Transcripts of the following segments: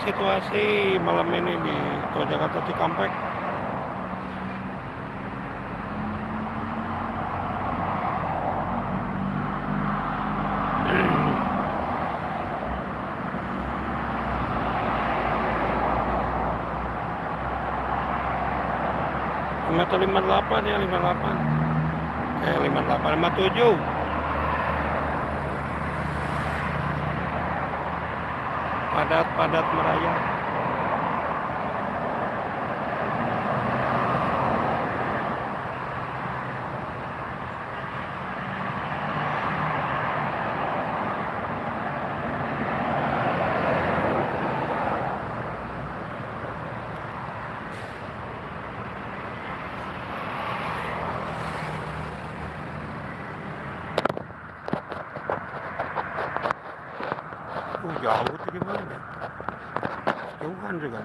situasi malam ini di Tol Jakarta Cikampek. Atau 58 ya, 58. 58, 57. Padat merayap. Jauh tuh gimana ya? Jauhan juga.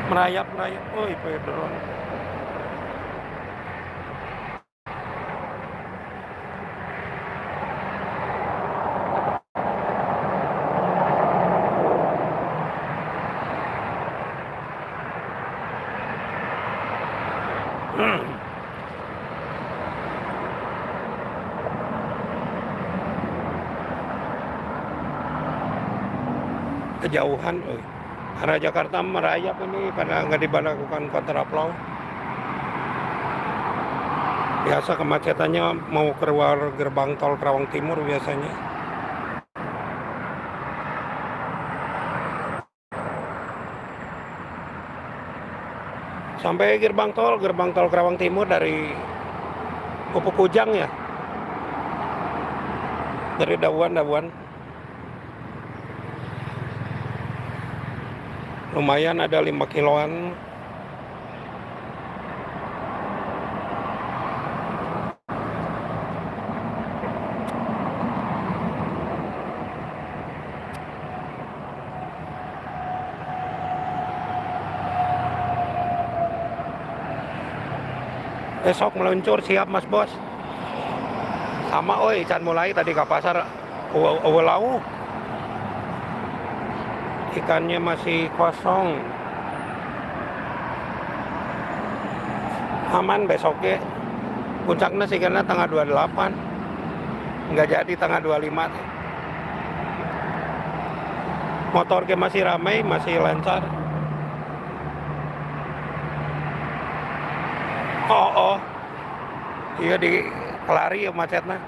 Merayap. Oh, Pedro. Kejauhan, arah Jakarta merayap ini karena nggak diberlakukan kontraflow. Biasa kemacetannya mau keluar gerbang tol Karawang Timur biasanya. Sampai gerbang tol Karawang Timur dari Pupuk Kujang ya. Dari Dabuan. Lumayan ada 5 kiloan. Besok meluncur, siap Mas Bos. Sama ikan mulai tadi ke pasar lau. Ikannya masih kosong. Aman besoknya. Puncaknya sih karena tanggal 28. Nggak jadi tanggal 25. Motornya masih ramai, masih lancar. Oh. Iya di kelari ya macetnya.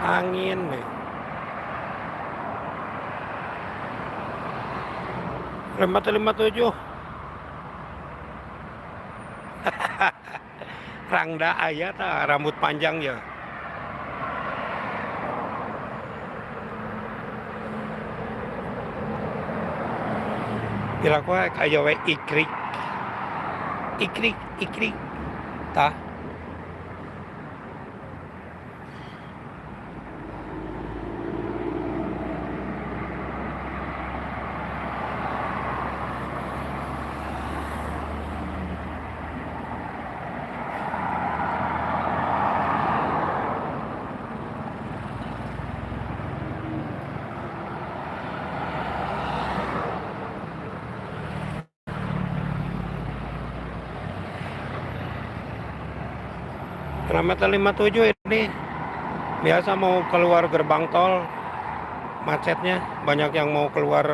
Angin nih. Lima tujuh. Rangda ayah rambut panjang ya. Kira kayak we ikrik tah. Kilometer 57 ini biasa mau keluar gerbang tol, macetnya banyak yang mau keluar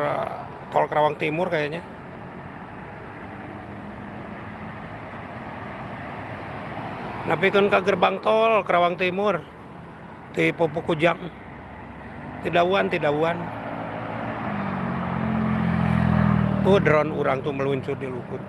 tol Karawang Timur kayaknya. Tapi kan ke gerbang tol Kerawang Timur di Pupuk Kujang tidauan tuh drone orang tuh meluncur di luhur.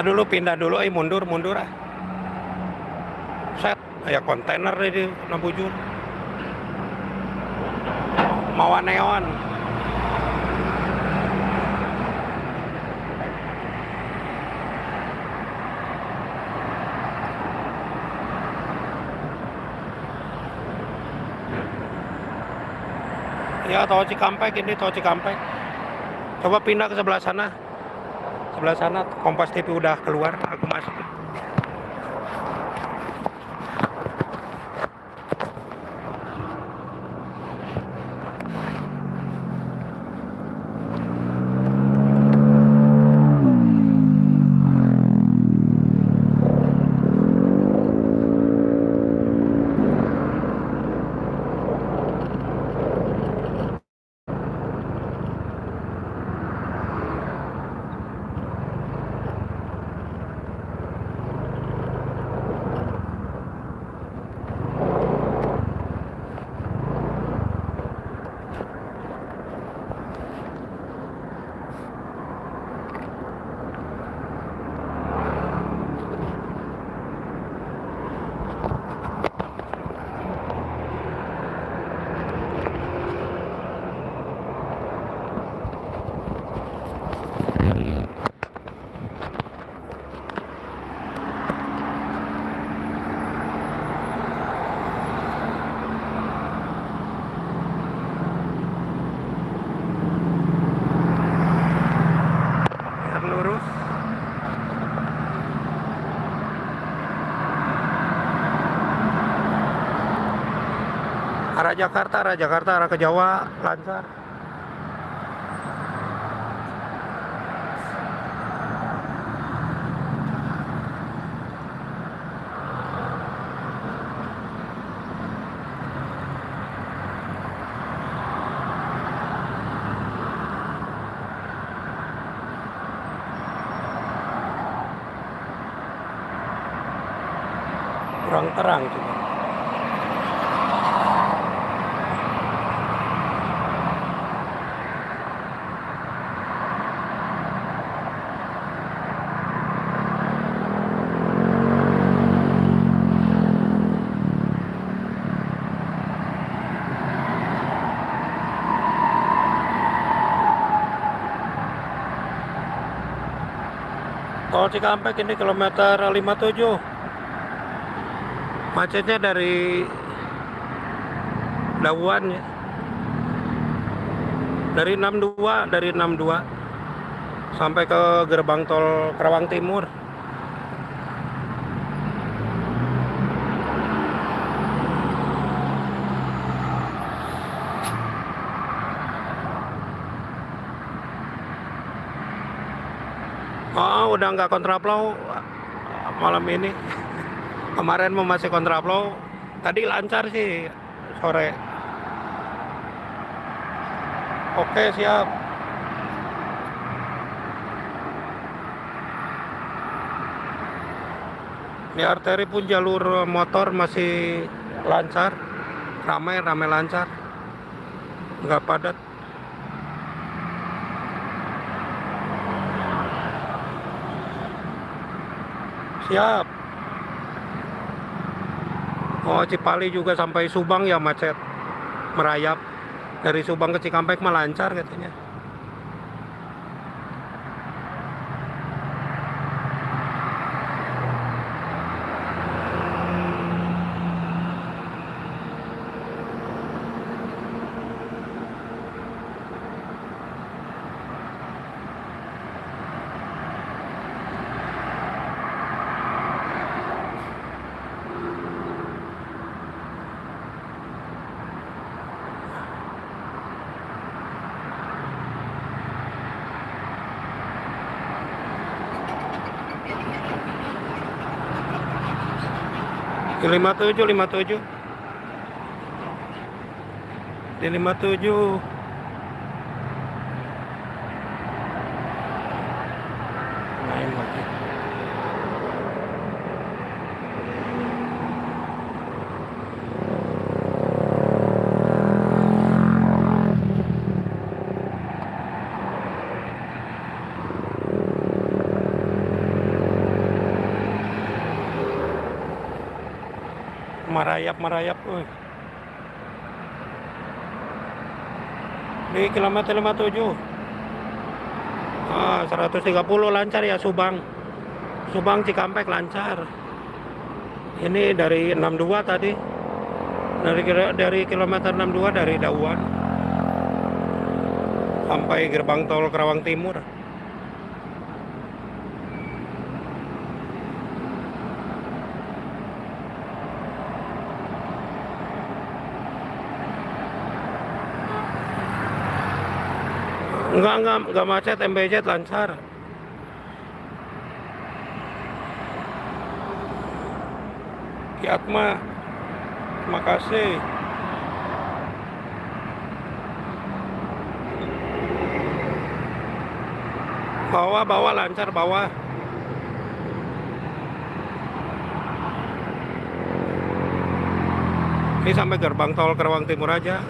Dulu pindah dulu, mundur ah. Set, kayak kontainer di Nabujur. Mawa neon. Ya, tol Cikampek ini, tol Cikampek. Coba pindah ke sebelah sana. Sebelah sana Kompas TV udah keluar, aku masuk. Lurus. Arah Jakarta, arah ke Jawa lancar. Kurang terang juga. Tol Cikampek ini kilometer 57. Macetnya dari Dauan ya. Dari 62 sampai ke gerbang tol Kerawang Timur. Oh, udah nggak kontraflow malam ini. Kemarin masih kontraflow. Tadi lancar sih sore. Oke, siap. Di arteri pun jalur motor masih lancar. Ramai lancar. Nggak padat. Siap. Oh, Cipali juga sampai Subang ya macet. Merayap. Dari Subang ke Cikampek mah lancar katanya. Di 57, 57. Di 57. Main lagi. Merayap. Di kilometer 57. 130 lancar ya Subang. Subang Cikampek lancar. Ini dari 62 tadi. Dari kilometer 62 dari Dauan sampai gerbang tol Karawang Timur. Enggak macet, MBZ lancar. Kiatma, terima kasih. Bawah lancar, bawah. Ini sampai gerbang tol Karawang Timur aja.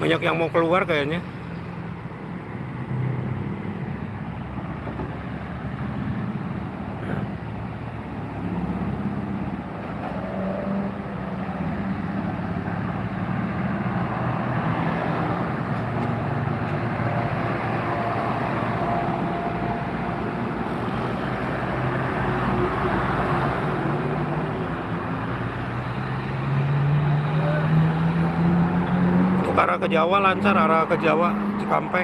Banyak yang mau keluar kayaknya. Arah ke Jawa lancar, arah ke Jawa Cikampek.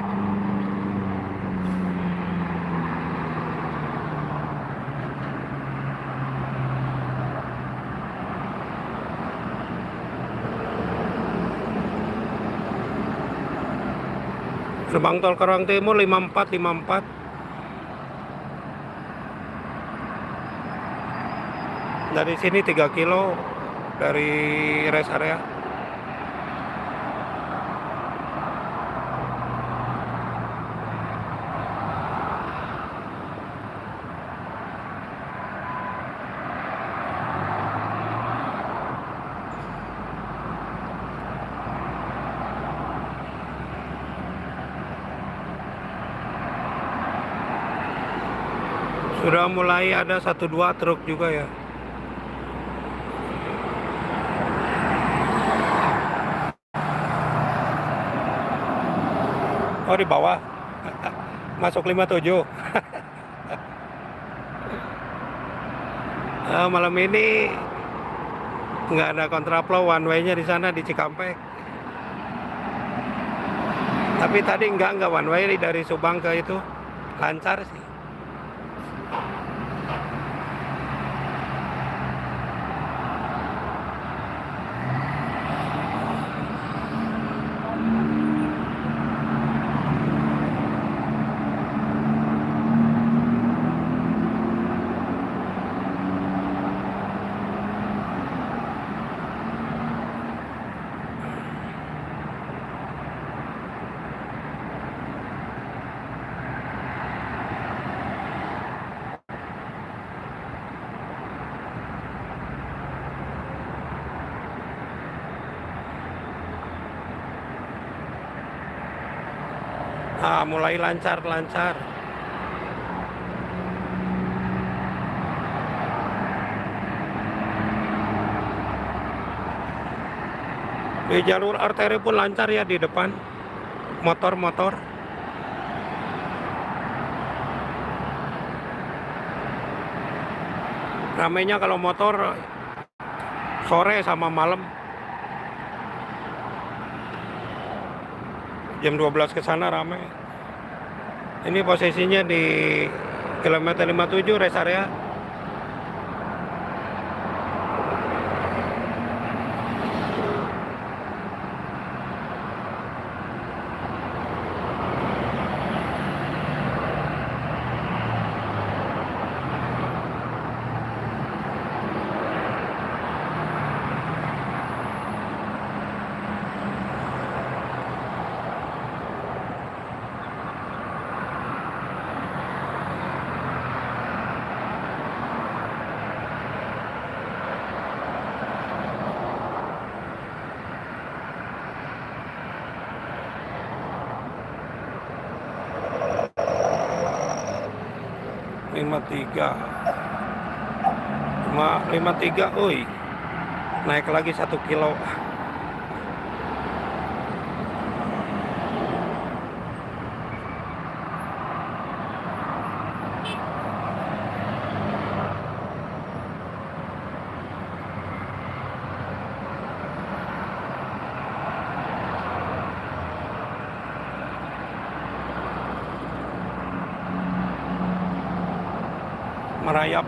Gerbang tol Karawang Timur 54. Dari sini 3 kilo dari rest area. Sudah mulai ada 1-2 truk juga ya. Oh di bawah. Masuk 57. Malam ini nggak ada kontraflow, one way-nya di sana di Cikampek. Tapi tadi nggak one way dari Subang ke itu lancar sih. Mulai lancar. Di jalur arteri pun lancar ya di depan. Motor. Ramainya kalau motor sore sama malam. Jam 12 ke sana ramai. Ini posisinya di kilometer 57 rest area. 53. 53, oi. Naik lagi 1 kilo.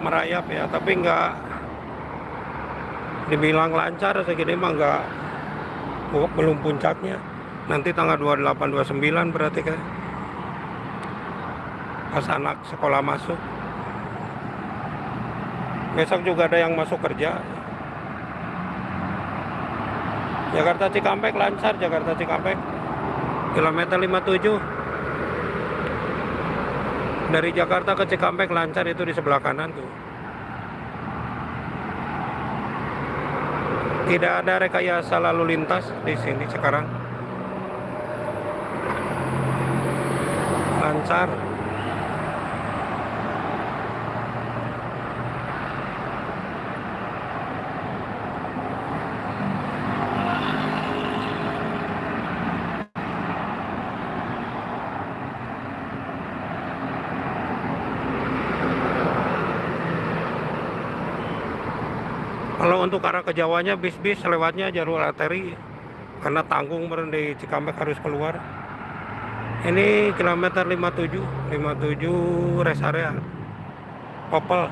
Merayap ya, tapi nggak dibilang lancar segini mah nggak, belum puncaknya. Nanti tanggal 28 29 berarti kan pas anak sekolah masuk. Besok juga ada yang masuk kerja. Jakarta Cikampek lancar, Jakarta Cikampek kilometer 57. Dari Jakarta ke Cikampek lancar, itu di sebelah kanan tuh. Tidak ada rekayasa lalu lintas di sini sekarang. Lancar. Kalau untuk arah ke Jawanya, bis-bis lewatnya jalur arteri, karena tanggung meren di Cikampek harus keluar. Ini kilometer 57 rest area Popel.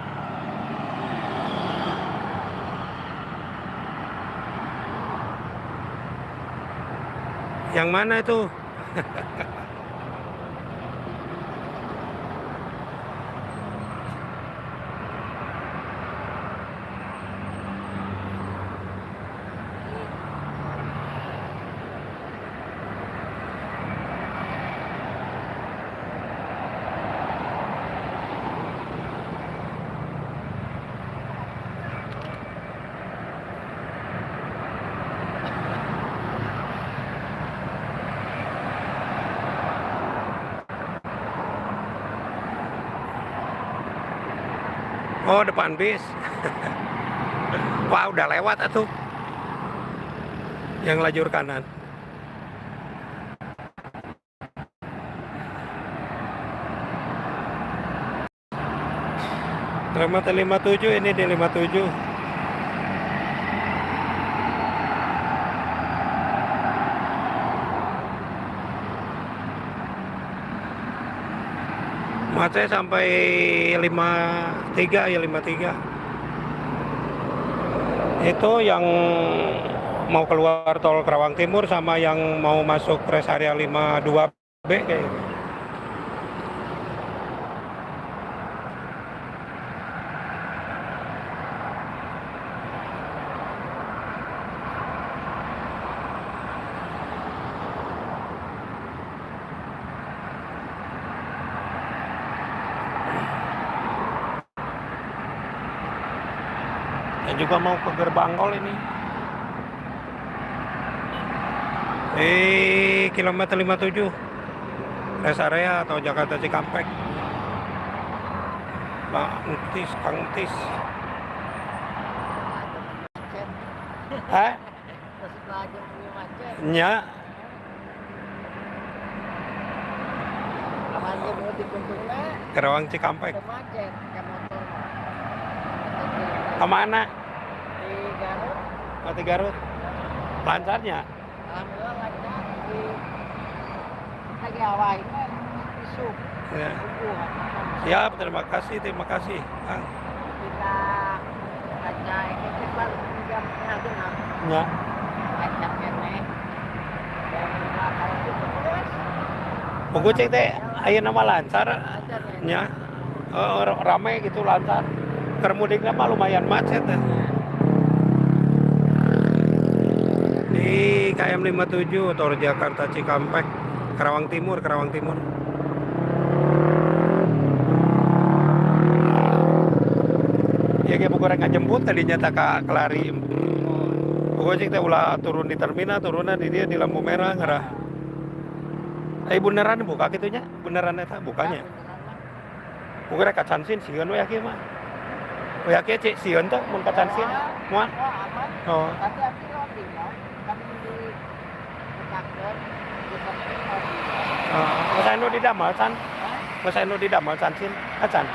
Yang mana itu? Oh, depan bis. Wah, udah lewat atuh. Yang lajur kanan. Kilometer 57, ini di 57. Macet sampai 53 ya, 53. Itu yang mau keluar tol Kerawang Timur sama yang mau masuk rest area 52B kayak. Dan juga mau ke gerbang tol ini. Kilometer 57 rest area atau Jakarta Cikampek. Kang Tis. Hah? Nya. Kerawang Cikampek. Kemana? Di Garut. Oh, di Garut. Lancarnya? Alhamdulillah lancar. Lagi awal ini isu. Ya. Siap, terima kasih, Kang. Kita baca ini cepat jam genap. Ya. Lancar kene. Dan kalau itu terus. Punggu cek teh, ayo nama lancar. Lancar Ya. Ramai gitu lancar. Kermudiknya mah lumayan macet ya. Di KM 57 Tol Jakarta Cikampek, Kerawang Timur. Ya kayak pokoknya ngajemput tadinya tak kelari. Pokoknya kita ulah turun di terminal, turunan di dia di lampu merah ngerah. Beneran buka gitunya? Beneran eta bukanya? Bukan ka cansin sieun we kieu mah. We kieu cek sieun teh mun ka cansin. Moal. Oh, aman. Oh. Tapi aku loading, no? Kami di Penaker, di Penaker. Masa nu didamel can? Masa nu didamel cansin? Acan.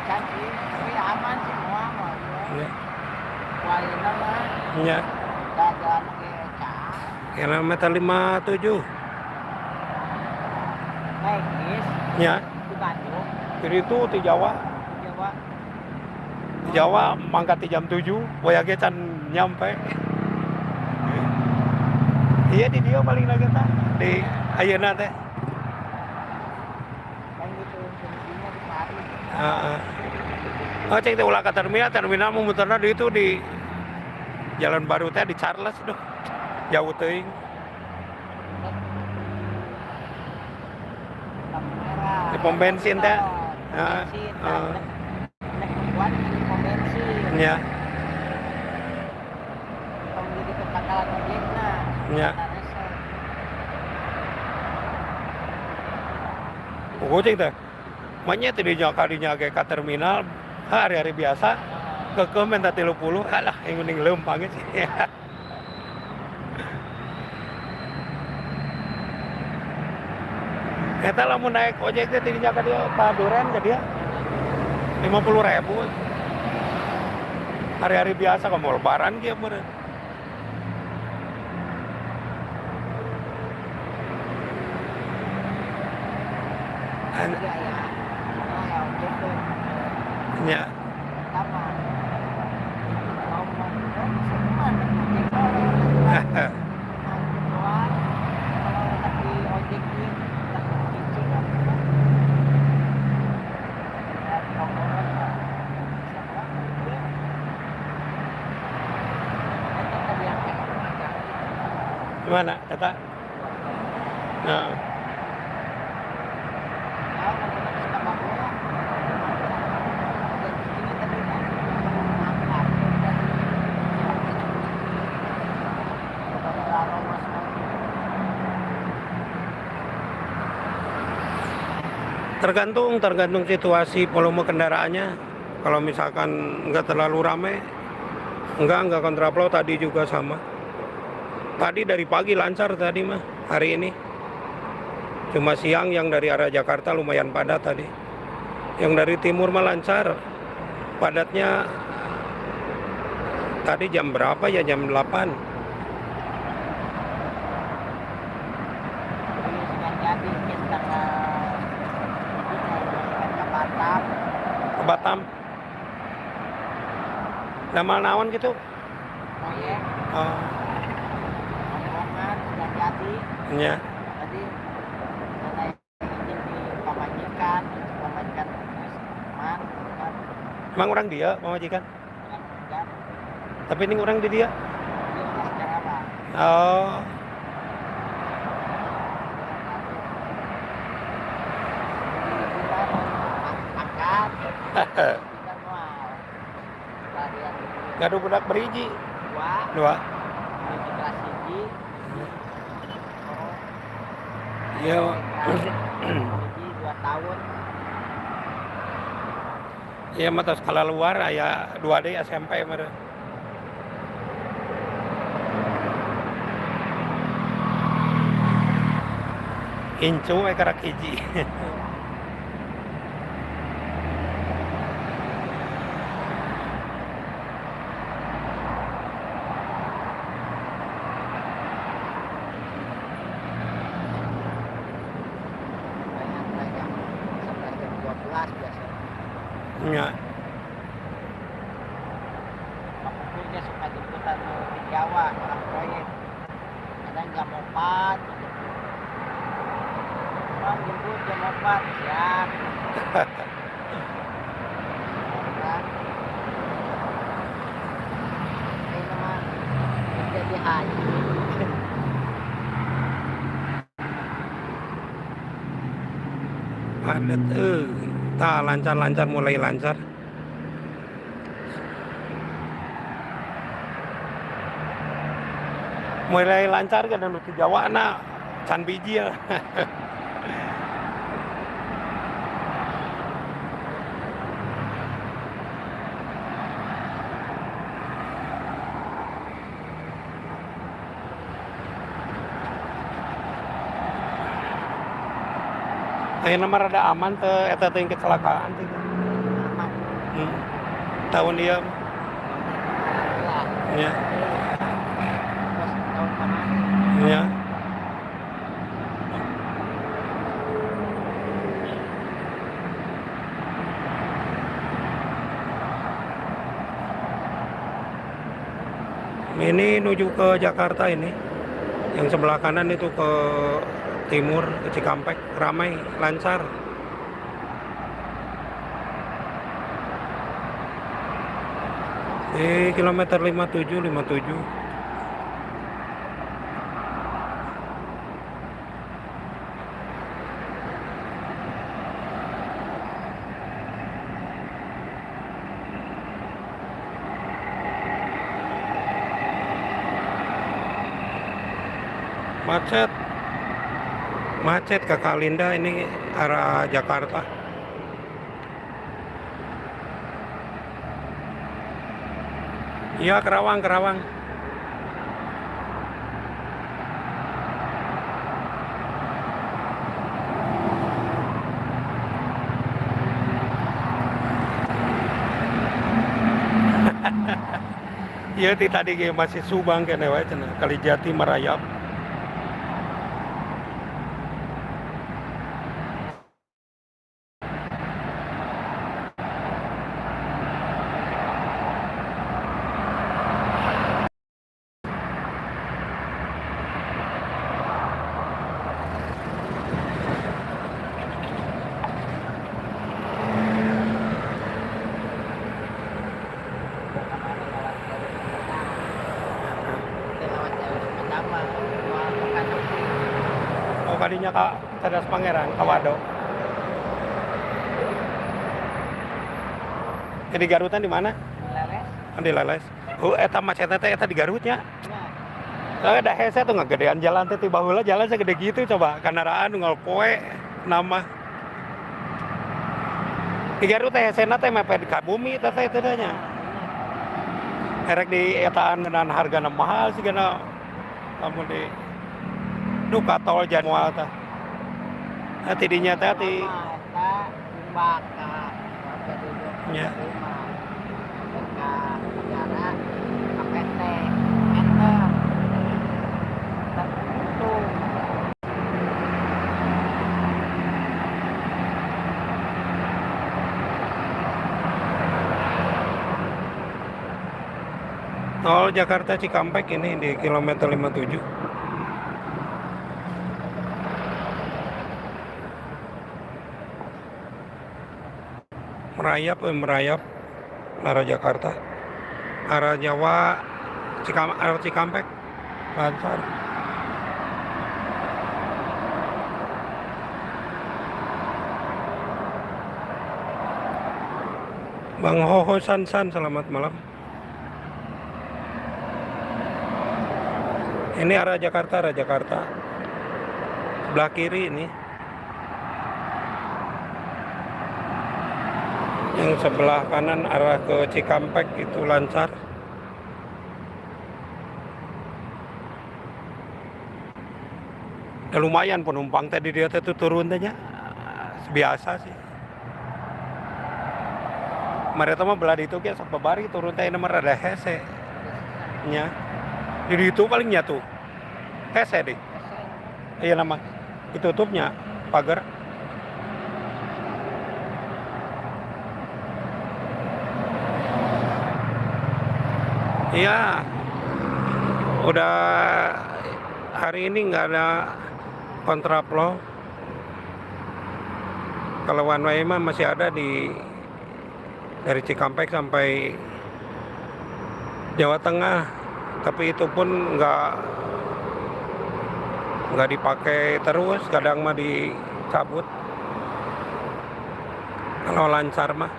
Cantik, tapi aman semua mah. Nya. Kualina mah Nya. dagang geca. Kilometer 57. Naik bis Nya. di Bandung, Jadi itu di Jawa. Jawa. Di Jawa mangkat di jam 7, we ge can nyampe. Iya di dia paling lagi tah di ayeuna teh. Kan gitu fungsinya di Sari. Heeh. Oh cek teh ulah ka terminal mau muterna di itu di Jalan Baru teh di Charles duh. Jauh teuing. Lampu merah. Di pom bensin teh. Pom bensin. Nek membuat di pom bensin. Nya. Tong jadi ke pangkalan ojekna. Nya. Nah, rese. Pokok cek teh. Manya teh kadinya ge ka terminal hari-hari biasa kekeh minta 30 alah yang mending leumpang sih. Eta lamun naik ojek teh tidinya ka dia ka Duren ka dia 50.000. Hari-hari biasa ka mau lebaran kieu meureun. Jadi ya, ya ojek tuh. Nya. Pertama, ngomong, semua nek ojek orang. Keluar, kalau lagi ojek ini, tak izin apa. Dan nomornya Pak, siapa? Itu tadi yang kayak aja. Gimana kata? Nah, Ya, kalau kita bawa, dan ini tadi kan, angkat, dan kalau mas tergantung situasi volume kendaraannya. Kalau misalkan nggak terlalu rame, nggak kontraplow. Tadi juga sama. Tadi dari pagi lancar tadi mah hari ini. Cuma siang yang dari arah Jakarta lumayan padat tadi. Yang dari timur mah lancar. Padatnya tadi jam berapa ya? Jam 8. sudah jadi kita ke Batam, Ke Batam. Damal naon gitu. proyek Oh, rombongan sudah jadi. nya. Tadi naik izin di pamajikan man, kan, Emang orang dia majikan. dengan hujan, Tapi ini orang di dia. dia udah secara apa? Oh, Angkat, kita mau larian gaduh budak beriji. dua, 2. menuju kelas tinggi, Iya. tinggi 2 tahun. Iya mata skala luar aya 2D SMP meureun. Incu we karak hiji. Banyak jam 11 jam 12 biasanya. Nya. Dia suka jemputan di Jawa orang proyek. Kadang jam 4. Bang jemput jam 4 siap. Kan? Ini mah jadi haji. Padat tah lancar-lancar mulai lancar. Mulai lancar kan nu di Jawa na can biji ya. Ayeuna mah rada aman teh eta teh kecelakaan teh. aman. Hmm. Tahun dia Lah, ya. terus tahun kemarin. Ya. Ini menuju ke Jakarta ini. Yang sebelah kanan itu ke timur, ke Cikampek, ramai, lancar. Di kilometer 57, 57. Macet. Macet ke Kalinda ini arah Jakarta. Iya, Kerawang, Kerawang. Iya, ti tadi ge masih Subang kene wae cenah, Kalijati Merayap. Lewat jalur sepeda mah ke kanan Oh, kadinya Kak Cerdas Pangeran, Kawado. Di Garutan di mana? leles. Di Leles. Oh, eta macetnya teh eta di Garutnya. Ya, Ada hese tuh ngegedean jalan teh tiba heula jalan segede gitu coba kendaraan nunggal poe nama. Di Garut teh hesena teh mepet ka bumi teh teh nya. Erek di etaan dengan hargana mahal sih gana lamun di duka tol Janual teh. Hati dinya teh hati eta tumbak ka warga duduk Ya. rumah. Dan ka negara ka PT enter. Dan itu tol Jakarta Cikampek ini di kilometer 57. Merayap arah Jakarta, arah Jawa, arah Cikampek lancar. Bang Hoho Sansan, selamat malam. Ini arah Jakarta, sebelah kiri ini. Yang sebelah kanan arah ke Cikampek itu lancar. Ya, lumayan penumpang tadi dia tuh turun aja. Biasa sih. Mereka mah belah itu kayak sok babari turun teh nomor ada hese. Nya. Jadi itu paling nyatu. Hese deh. Iya nama. Ditutupnya pagar. Iya. Udah hari ini nggak ada kontraflow. Kalau one way mah masih ada dari Cikampek sampai Jawa Tengah, tapi itu pun nggak dipakai terus, kadang mah dicabut. Kalau lancar mah.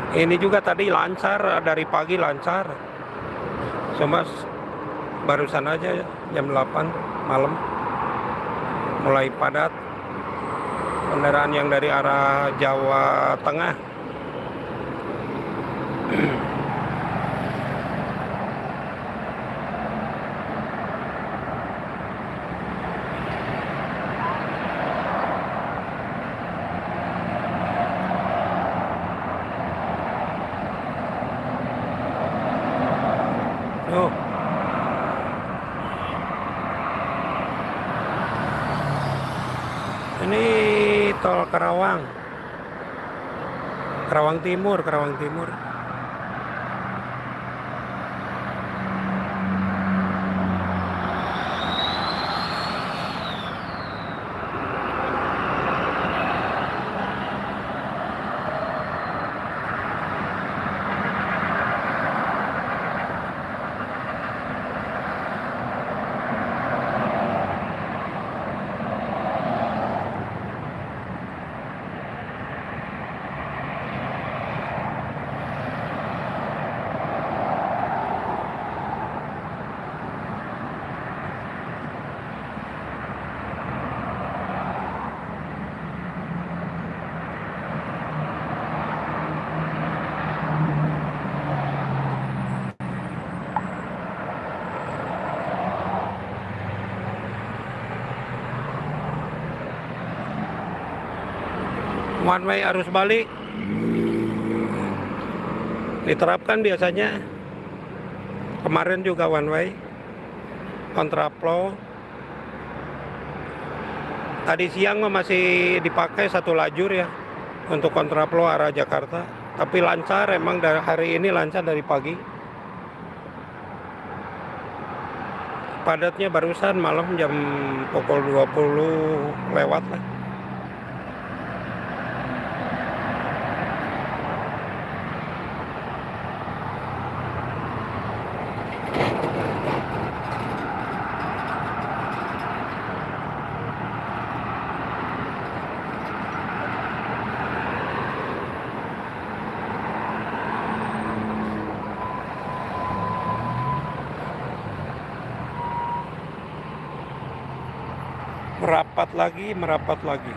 Ini juga tadi lancar, dari pagi lancar. Cuma barusan aja jam 8 malam mulai padat kendaraan yang dari arah Jawa Tengah. Ini tol Karawang. Karawang Timur, Karawang Timur. One way arus balik diterapkan biasanya. Kemarin juga one way kontraflow. Tadi siang masih dipakai satu lajur ya untuk kontraflow arah Jakarta, tapi lancar emang dari hari ini, lancar dari pagi. Padatnya barusan malam jam pukul 20 lewat lah. Merapat lagi, merapat lagi.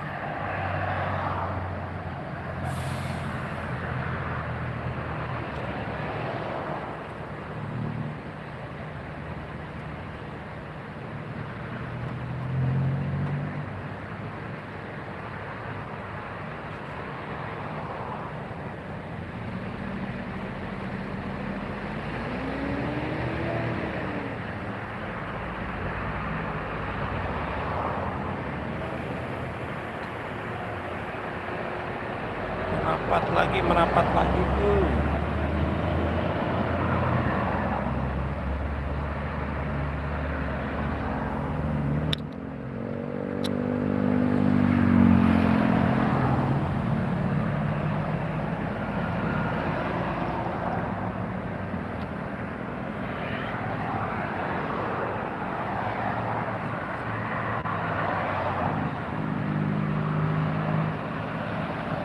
Merapat lagi tuh.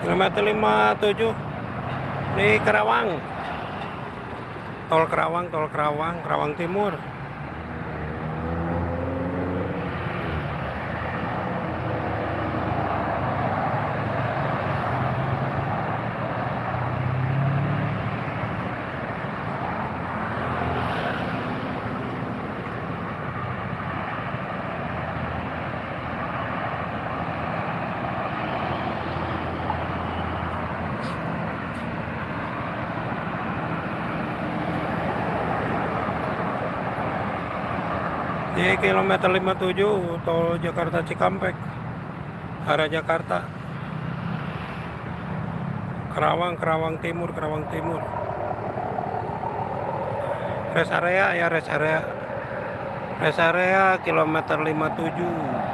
Kilometer 57 di Karawang. Tol Karawang, Karawang Timur. Di kilometer 57 tol Jakarta Cikampek arah Jakarta. Karawang Timur. Rest area ya, rest area kilometer 57.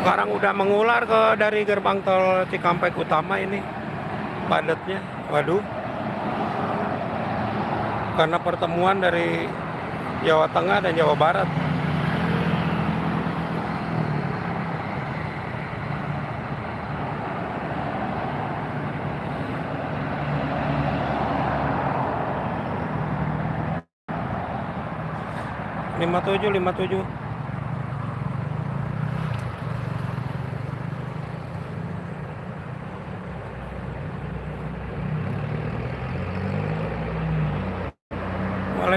Sekarang udah mengular ke dari gerbang tol Cikampek utama ini padatnya. Waduh. Karena pertemuan dari Jawa Tengah dan Jawa Barat. lima tujuh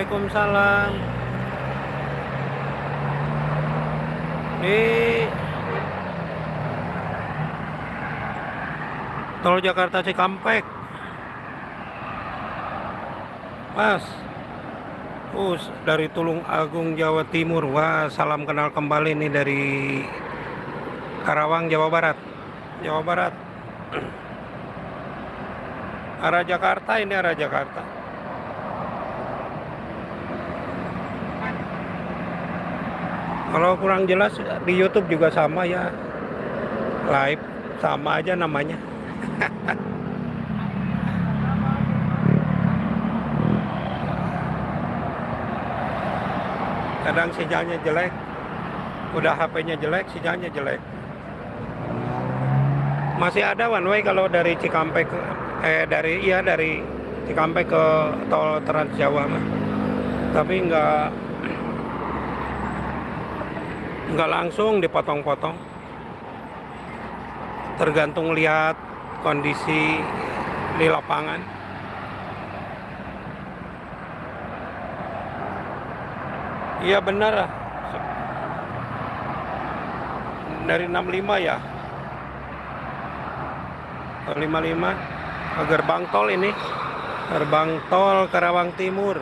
Waalaikumsalam. Di Tol Jakarta Cikampek, Mas. Dari Tulung Agung, Jawa Timur. Wah, salam kenal kembali nih dari Karawang, Jawa Barat. Jawa Barat. Arah Jakarta, ini arah Jakarta. Kalau kurang jelas di YouTube juga sama ya. Live sama aja namanya. Kadang sinyalnya jelek. Udah HP-nya jelek, sinyalnya jelek. Masih ada one way kalau dari Cikampek dari Cikampek ke tol Trans Jawa mah. Tapi nggak langsung dipotong-potong. Tergantung lihat kondisi di lapangan. Iya benar lah. Dari 65 ya. 55 gerbang tol ini. Gerbang tol Karawang Timur.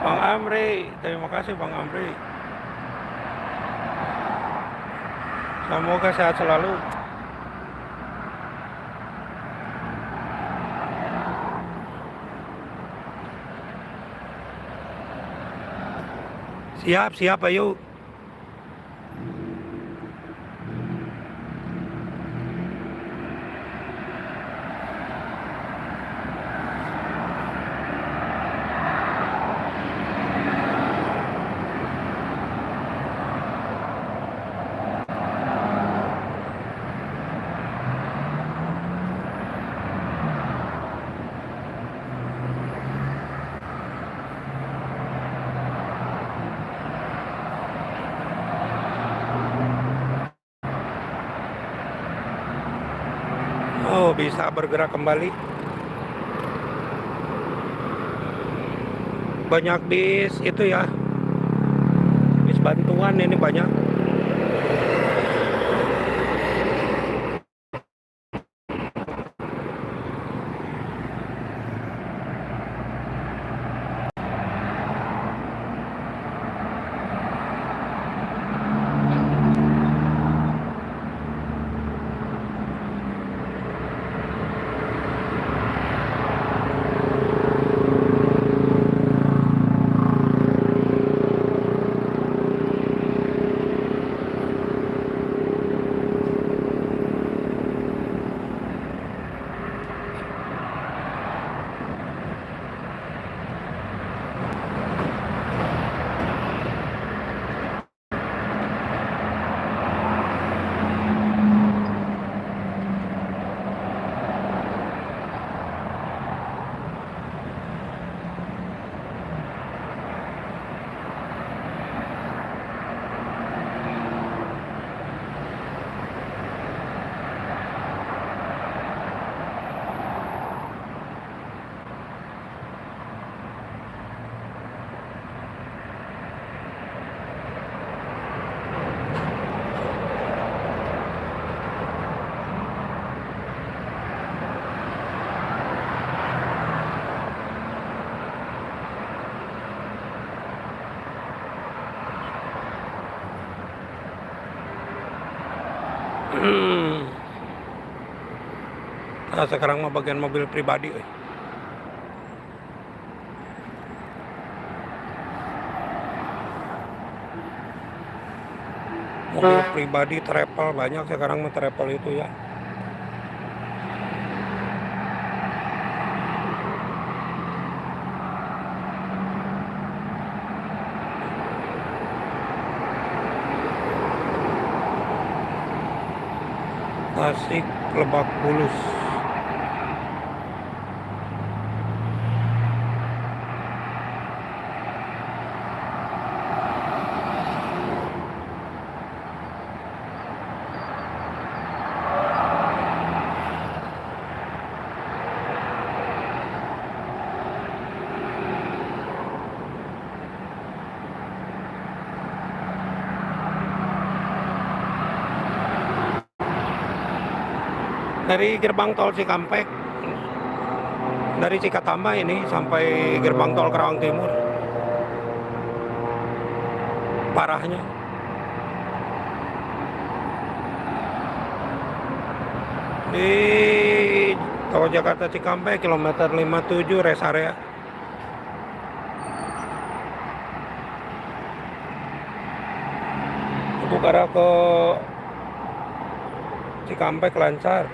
Bang Amri, terima kasih Bang Amri. Semoga sehat selalu. Siap, ayo. Oh, bisa bergerak kembali. Banyak bis itu ya. Bis bantuan ini banyak. Nah, sekarang mah bagian mobil pribadi. Mobil pribadi travel banyak sekarang mah, travel itu ya. Tasik, Lebak Bulus. Dari gerbang tol Cikampek, dari Cikatama ini sampai gerbang tol Karawang Timur. Parahnya. Di tol Jakarta Cikampek kilometer 57 rest area. Untuk arah ke Cikampek lancar.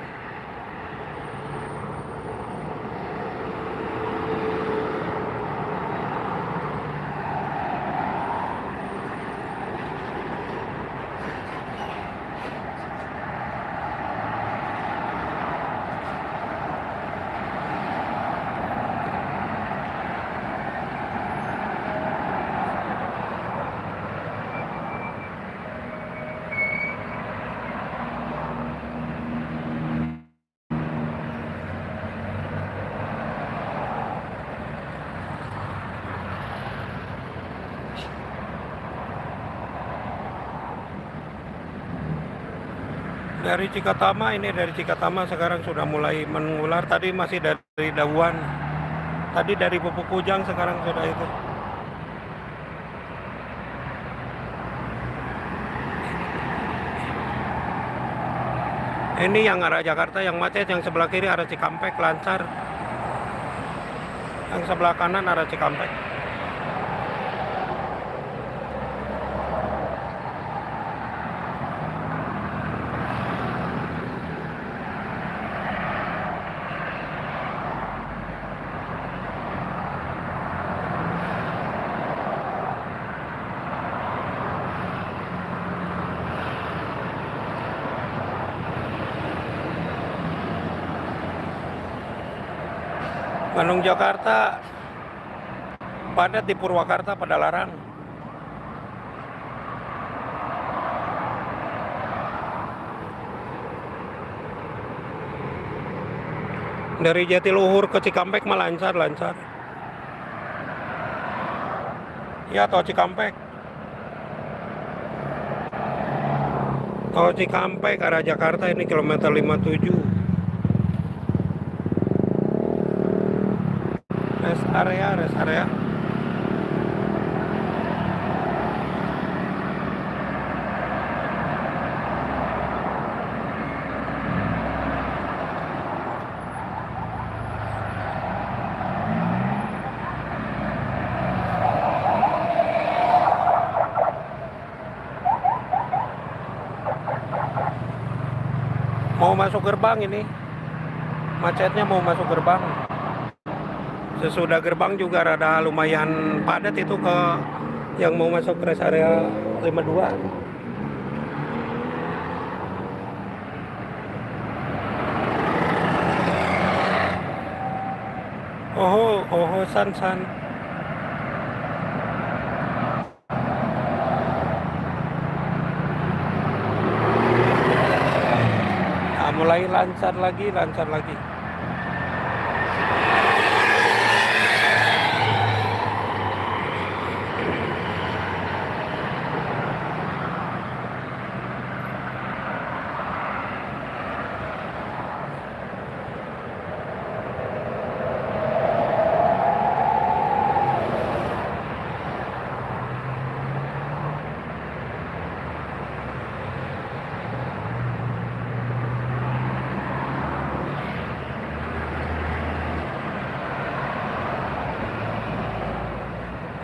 Dari Cikatama sekarang sudah mulai mengular. Tadi masih dari Dawan, tadi dari Pupuk Kujang, sekarang sudah itu. Ini yang arah Jakarta yang macet, yang sebelah kiri arah Cikampek lancar, yang sebelah kanan arah Cikampek. Bandung Jakarta padat, di Purwakarta pada larang. Dari Jatiluhur ke Cikampek mah lancar. Ya, tol Cikampek. Tol Cikampek arah Jakarta ini kilometer 57. Rest area. Mau masuk gerbang ini, macetnya mau masuk gerbang. Sesudah gerbang juga rada lumayan padat itu ke yang mau masuk rest area 52. San. Nah, mulai lancar lagi.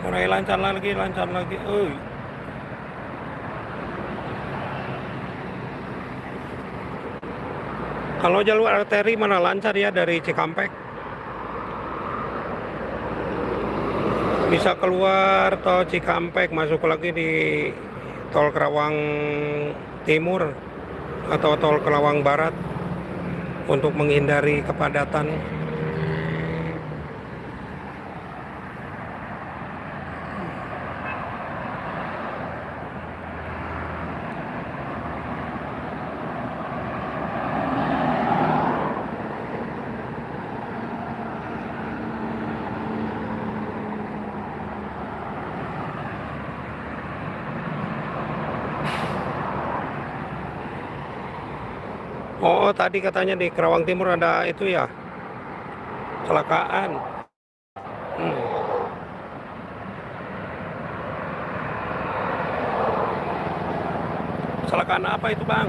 Mulai lancar lagi. Kalau jalur arteri mana lancar ya, dari Cikampek bisa keluar tol Cikampek, masuk lagi di tol Karawang Timur atau tol Karawang Barat untuk menghindari kepadatan. Oh, tadi katanya di Kerawang Timur ada itu ya, kecelakaan. Hmm. Kecelakaan apa itu, Bang?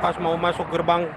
Pas mau masuk gerbang.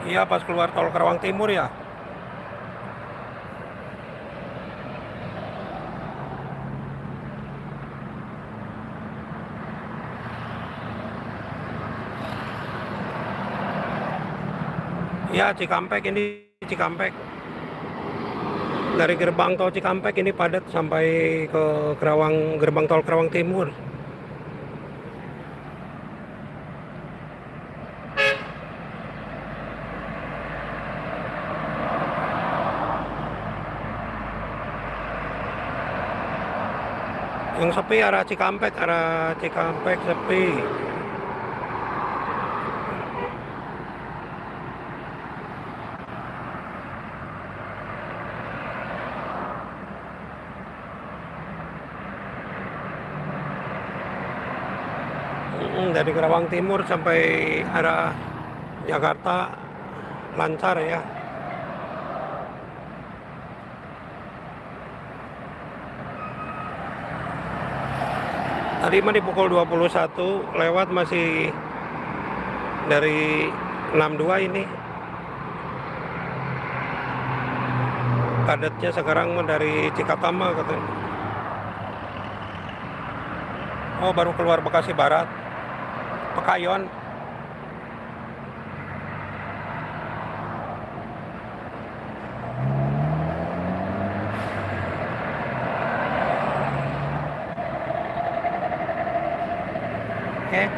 Iya, pas keluar tol Kerawang Timur ya. Iya, Cikampek ini, Cikampek. Dari gerbang tol Cikampek ini padat sampai ke Kerawang, gerbang tol Kerawang Timur. Yang sepi arah Cikampek sepi. Dari Kerawang Timur sampai arah Jakarta lancar ya. Tadi mah di pukul 21 lewat masih dari 62 ini. Padatnya sekarang mah dari Cikatama katanya. Oh, baru keluar Bekasi Barat. Pekayon.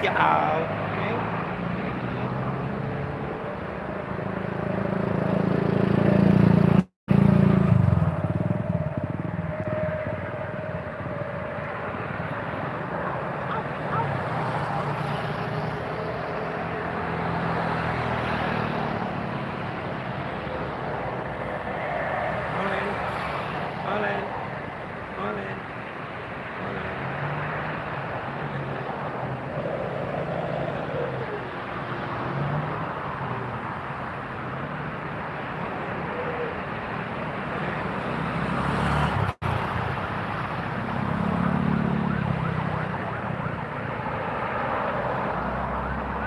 Chào. Olen, olen, olen, olen.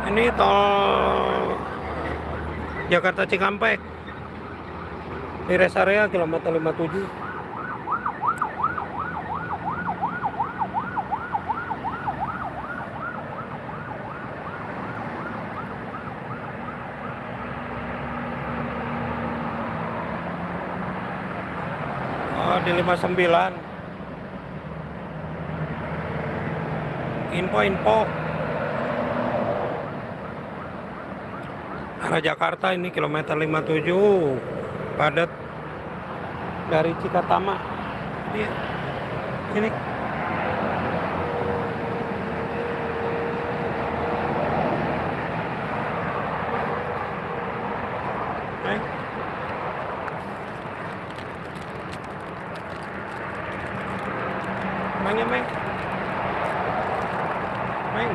Ini tol Jakarta Cikampek di rest area kilometer 57. Oh, di 59. Info arah Jakarta ini kilometer 57 padat dari Cikatama. Ini sini. Meng. Meng ya, Meng. Meng.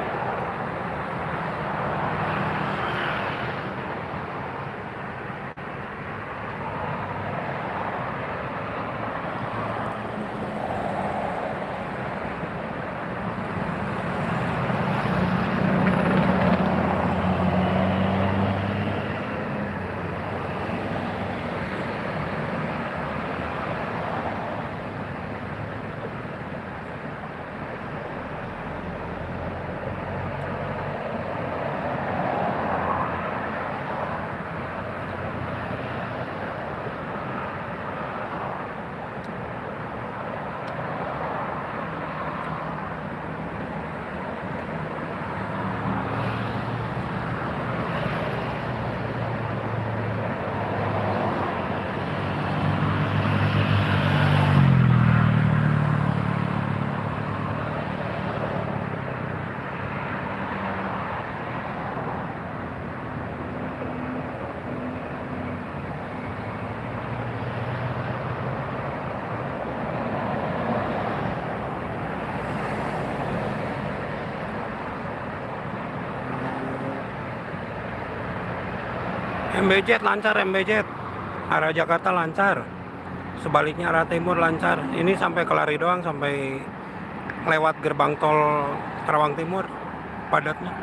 MBZ lancar, MBZ arah Jakarta lancar, sebaliknya arah timur lancar. Ini sampai Kelari doang, sampai lewat gerbang tol Karawang Timur padatnya.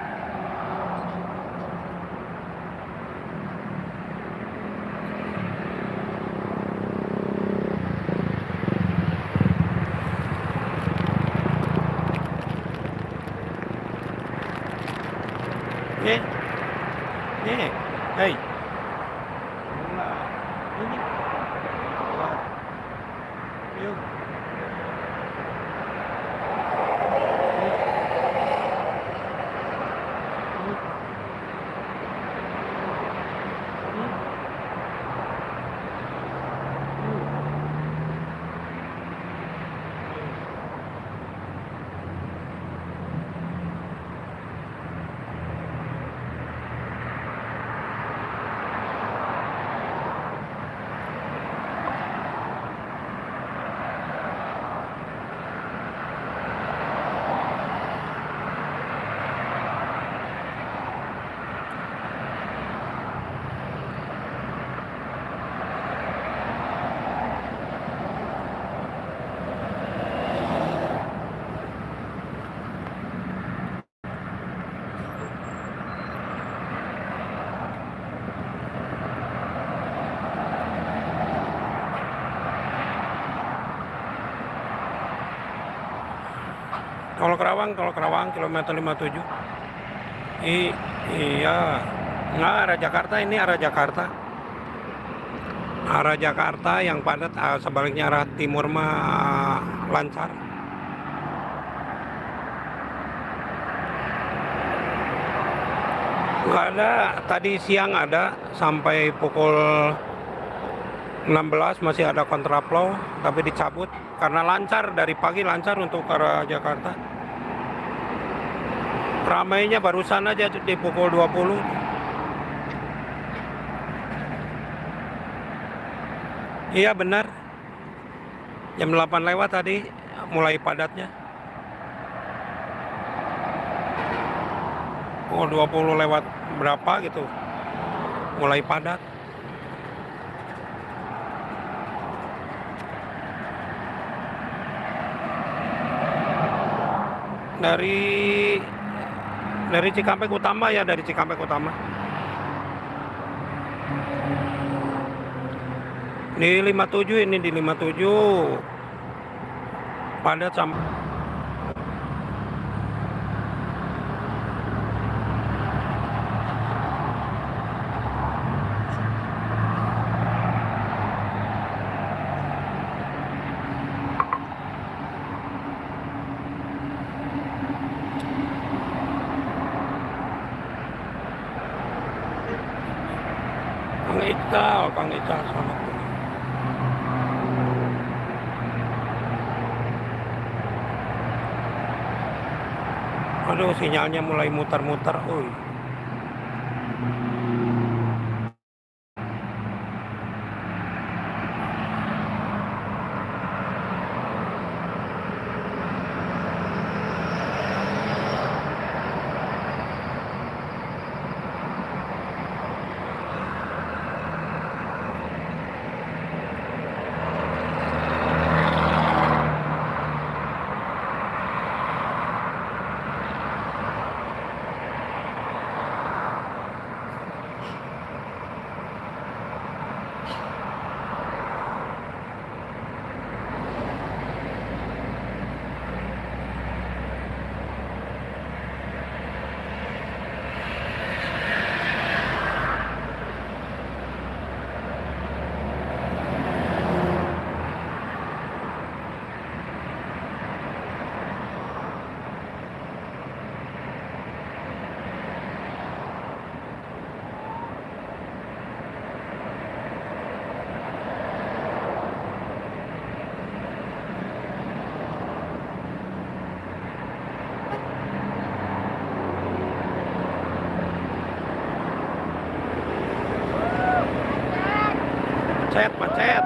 Nih, nih, hei. Ini, yuk. Tol Kerawang kilometer 57. Iya, nggak arah Jakarta, ini arah Jakarta. Arah Jakarta yang padat, sebaliknya arah timur mah lancar. Nggak ada, tadi siang ada sampai pukul 16 masih ada kontraflow, tapi dicabut karena lancar, dari pagi lancar untuk ke arah Jakarta. Ramainya barusan aja di pukul 20. Iya benar, jam 8 lewat tadi mulai padatnya. Pukul 20 lewat berapa gitu mulai padat. Dari Cikampek Utama ya, dari Cikampek Utama. Di 57, ini di 57 padat sampai Kang Ical selamat. Aduh, sinyalnya mulai muter-muter. Macet.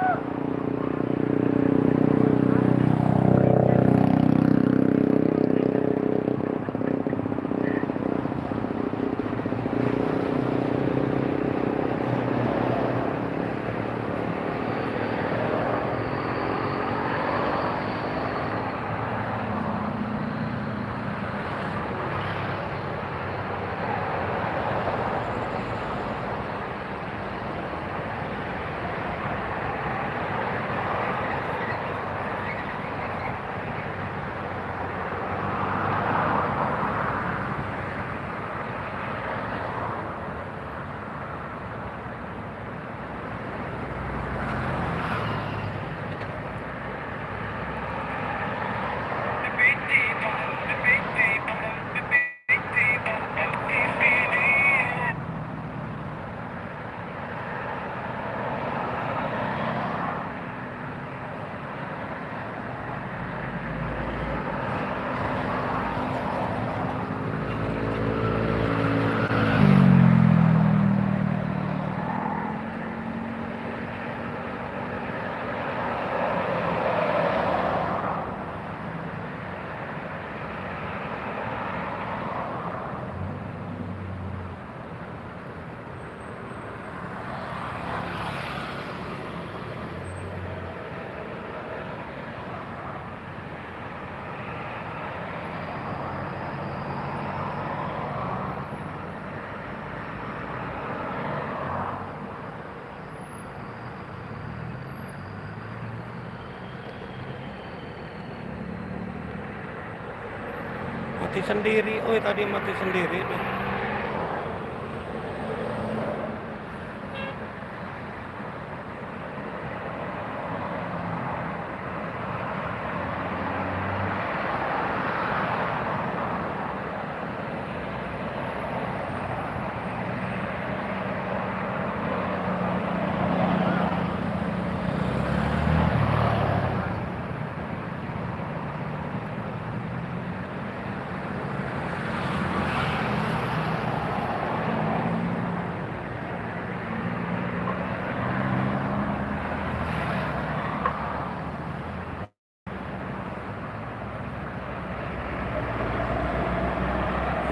mati sendiri. Oh, tadi mati sendiri tuh.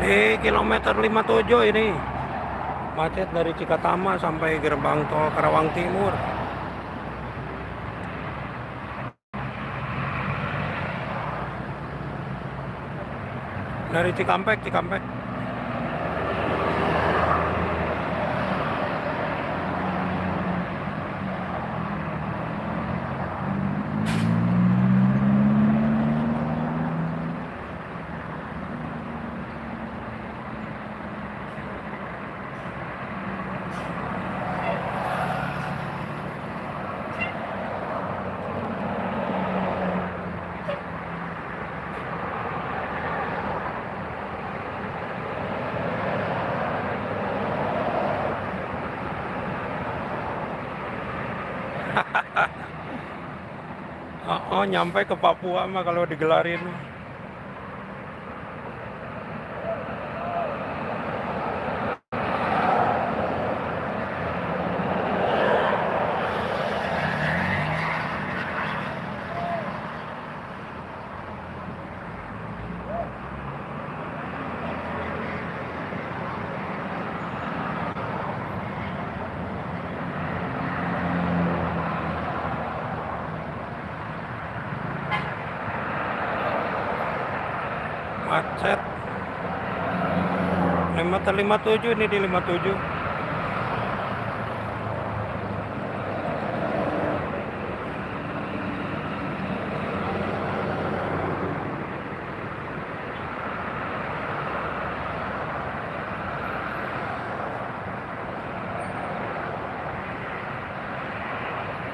Di kilometer 57 ini macet dari Cikatama sampai gerbang tol Karawang Timur. Dari Cikampek. Oh, nyampe ke Papua mah kalau digelarin. Macet. Kilometer 57 ini di 57.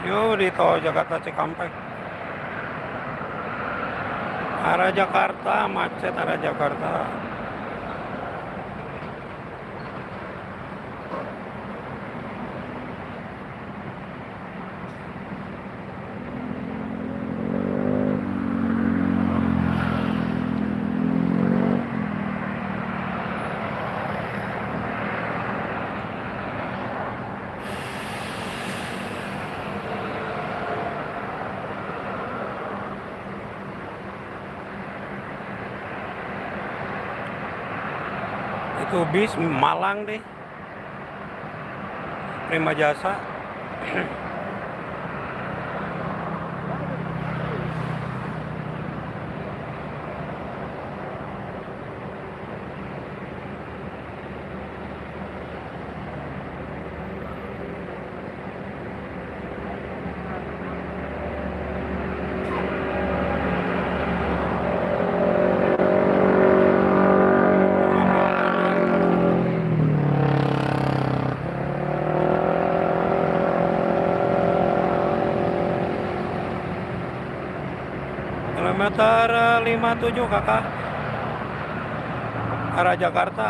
Yo, di tol Jakarta Cikampek. Arah Jakarta, macet arah Jakarta. Itu bis Malang deh, Prima Jasa. Kilometer 57 kakak, arah Jakarta.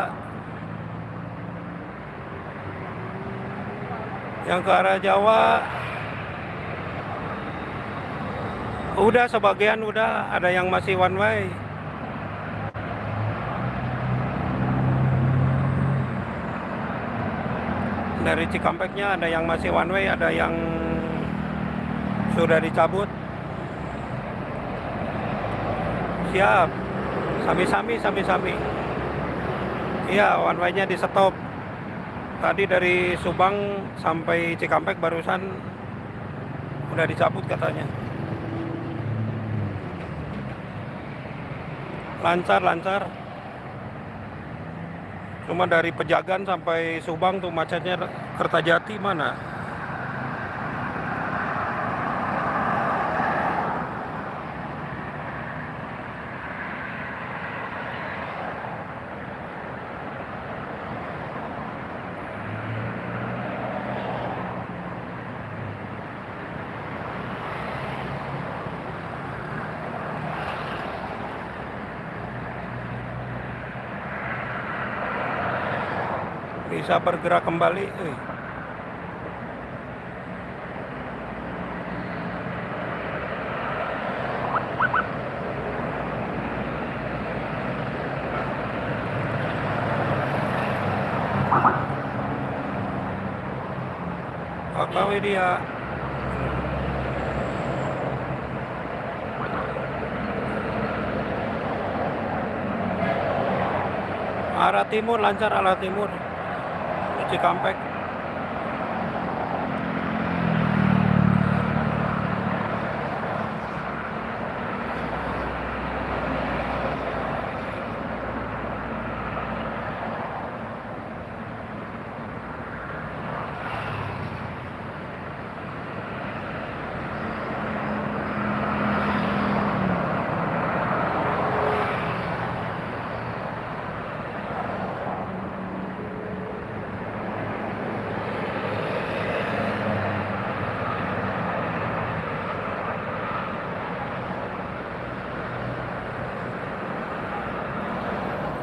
Yang ke arah Jawa udah sebagian, udah ada yang masih one way. Dari Cikampeknya ada yang masih one way, ada yang sudah dicabut. Siap, sami-sami. Iya, one way-nya di stop. Tadi dari Subang sampai Cikampek barusan udah dicabut katanya. Lancar. Cuma dari Pejagan sampai Subang tuh macetnya. Kertajati mana? bisa bergerak kembali. Kakak dia arah timur, lancar arah timur Cikampek.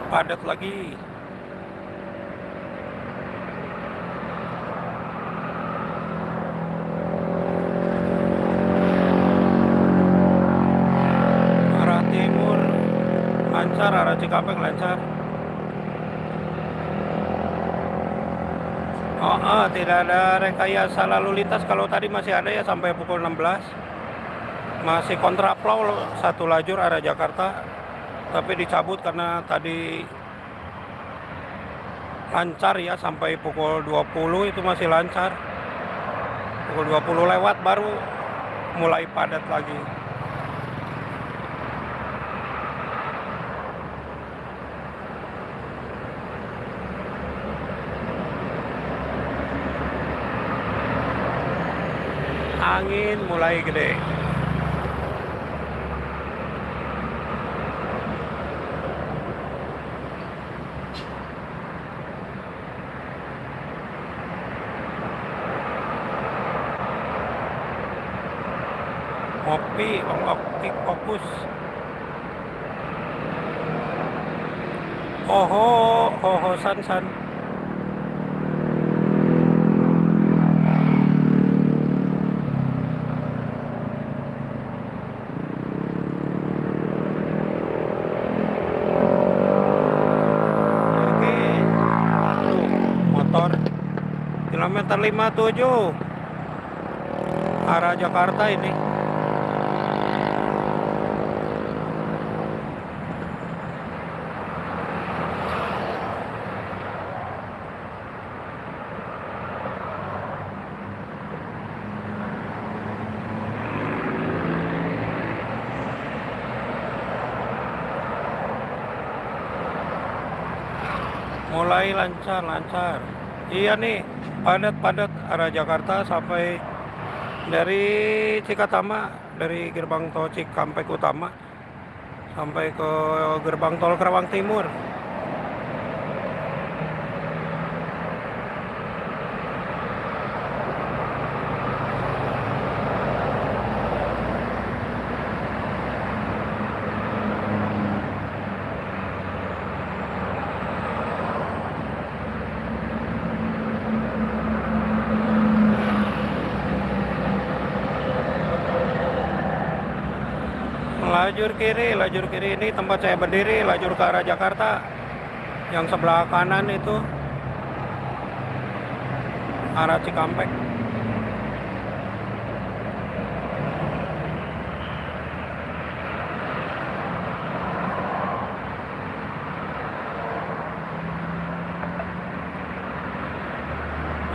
Padat lagi. Arah timur lancar, arah Cikampek lancar. Tidak ada rekayasa lalu lintas. Kalau tadi masih ada ya sampai pukul 16. Masih kontraflow satu lajur arah Jakarta, tapi dicabut karena tadi lancar ya sampai pukul 20 itu masih lancar. Pukul 20 lewat baru mulai padat lagi. Angin mulai gede. Ngopi, optik fokus. San. Oke. Motor kilometer 57 arah Jakarta ini. Mulai lancar. Iya nih, padat arah Jakarta sampai dari Cikatama, dari gerbang tol Cikampek Utama sampai ke gerbang tol Kerawang Timur. Lajur kiri ini tempat saya berdiri, lajur ke arah Jakarta. Yang sebelah kanan itu arah Cikampek.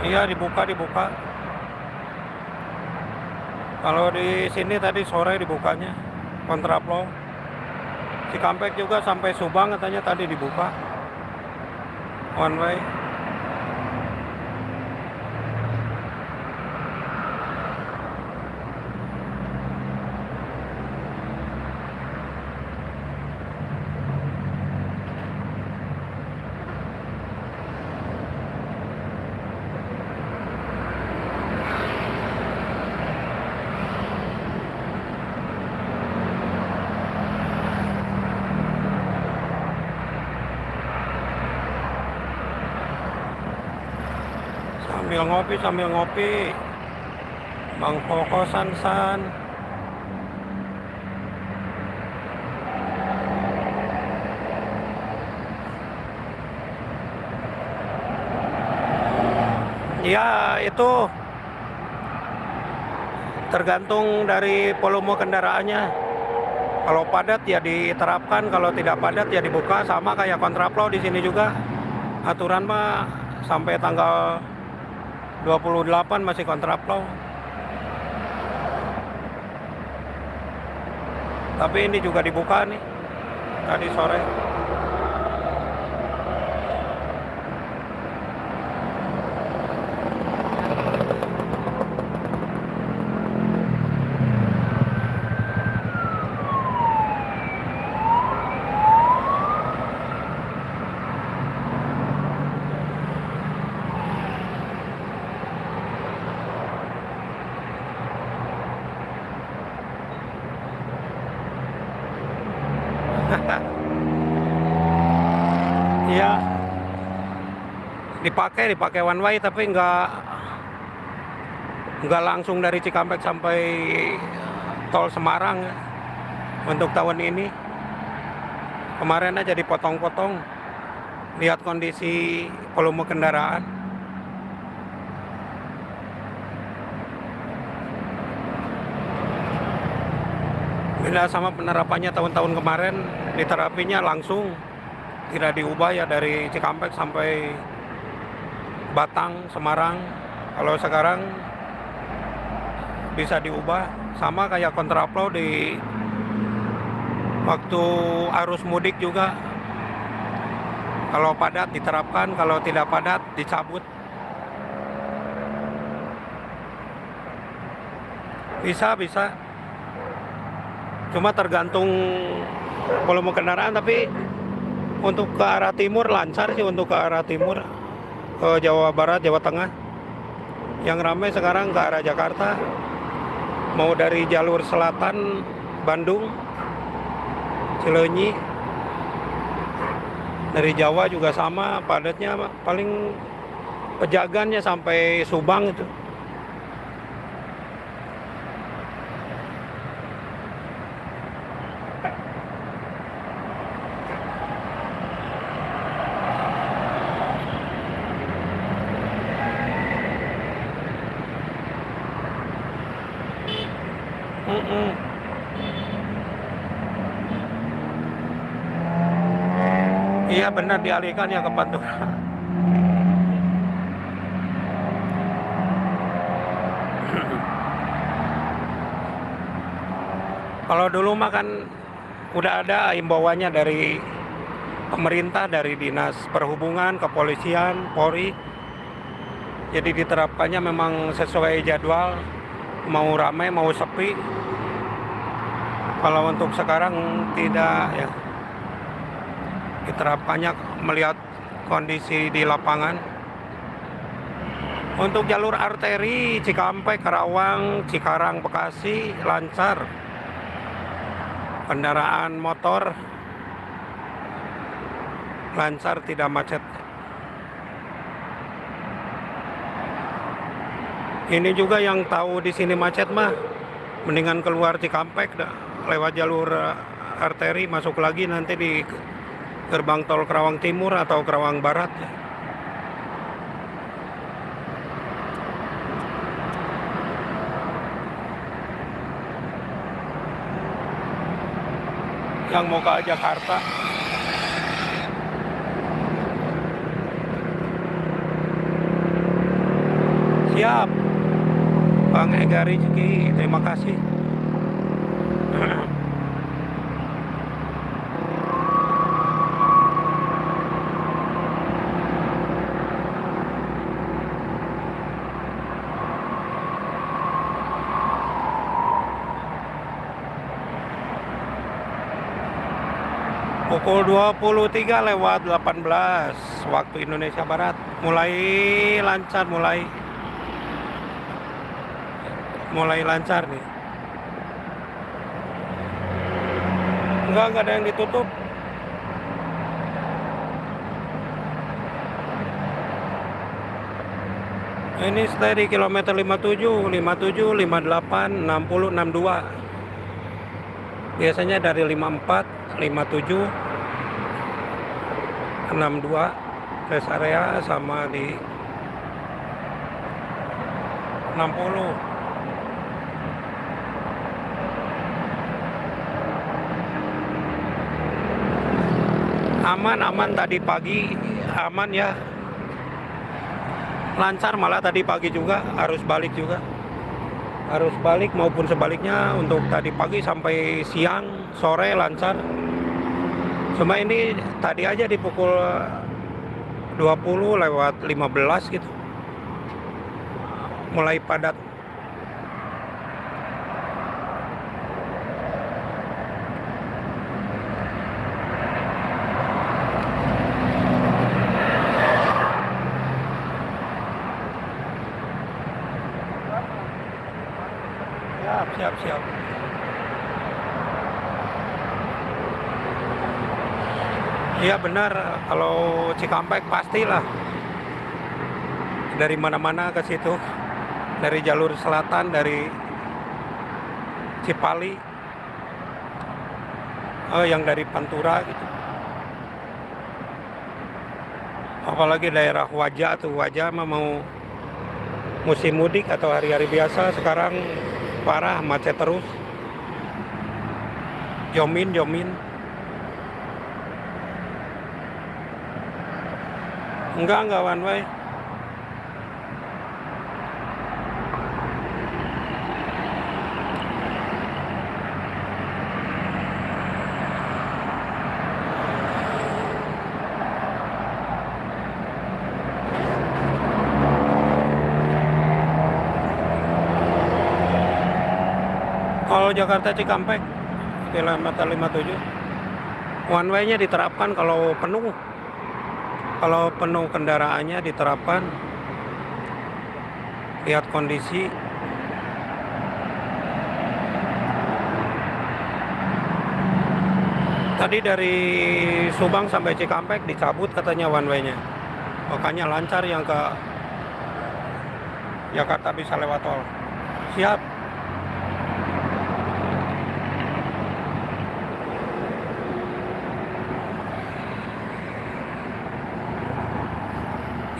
Iya, dibuka. Kalau di sini tadi sore dibukanya kontraflow. Cikampek juga sampai Subang katanya tadi dibuka one way. sambil ngopi. Bang Koko San. Ya, itu tergantung dari volume kendaraannya. Kalau padat ya diterapkan, kalau tidak padat ya dibuka, sama kayak kontraflow di sini juga. Aturan mah sampai tanggal 28 masih kontraflow. Tapi ini juga dibuka nih tadi sore. Iya, dipakai one way, tapi nggak langsung dari Cikampek sampai tol Semarang ya, untuk tahun ini. Kemarin aja dipotong-potong, lihat kondisi volume kendaraan. Beda sama penerapannya tahun-tahun kemarin, diterapinya langsung, tidak diubah ya dari Cikampek sampai Batang, Semarang. Kalau sekarang bisa diubah, sama kayak kontraflow di waktu arus mudik juga. Kalau padat diterapkan, kalau tidak padat dicabut. Bisa. Cuma tergantung volume kendaraan, tapi untuk ke arah timur lancar sih, untuk ke arah timur, ke Jawa Barat, Jawa Tengah. Yang ramai sekarang ke arah Jakarta, mau dari jalur selatan Bandung, Cileunyi, dari Jawa juga sama, padatnya paling Pejagannya sampai Subang itu. Iya benar, dialihkan ya ke Pantura. Kalau dulu mah kan udah ada imbauannya dari pemerintah, dari Dinas Perhubungan, Kepolisian, Polri. Jadi diterapkannya memang sesuai jadwal, mau ramai mau sepi. Kalau untuk sekarang tidak ya, diterapkannya melihat kondisi di lapangan. Untuk jalur arteri Cikampek, Karawang, Cikarang, Bekasi lancar. Kendaraan motor lancar, tidak macet. Ini juga yang tahu di sini macet mah mendingan keluar Cikampek dah, lewat jalur arteri, masuk lagi nanti di gerbang tol Karawang Timur atau Karawang Barat. Yang mau ke Jakarta. Siap, Bang Ega Rizky, terima kasih. Pukul 23:18 waktu Indonesia Barat. Mulai lancar, mulai lancar nih. Enggak ada yang ditutup. Ini stay di kilometer 57, 57, 58, 60, 62. Biasanya dari 54, 57, 62 rest area sama di 60. Aman tadi pagi, aman ya. Lancar malah tadi pagi juga, arus balik juga. Arus balik maupun sebaliknya untuk tadi pagi sampai siang, sore lancar. Cuma ini tadi aja di pukul 20 lewat 15 gitu. Mulai padat. Siap. Iya benar, kalau Cikampek pastilah dari mana-mana ke situ, dari jalur selatan, dari Cipali, yang dari Pantura gitu. Apalagi daerah Wajah mah mau musim mudik atau hari-hari biasa, sekarang parah, macet terus. Jomin. Enggak one way. Kalau Jakarta Cikampek kilometer 57 one way-nya diterapkan kalau penuh. Kalau penuh kendaraannya diterapkan. Lihat kondisi. Tadi dari Subang sampai Cikampek dicabut katanya one way-nya. Makanya lancar yang ke Jakarta bisa lewat tol. Siap.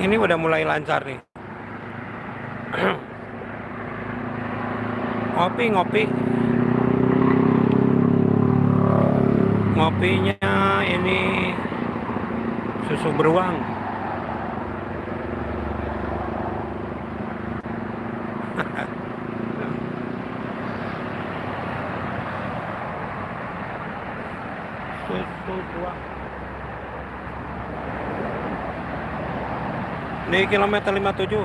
Ini udah mulai lancar nih. Ngopi. Ngopinya ini susu beruang. Susu beruang. Di kilometer 57.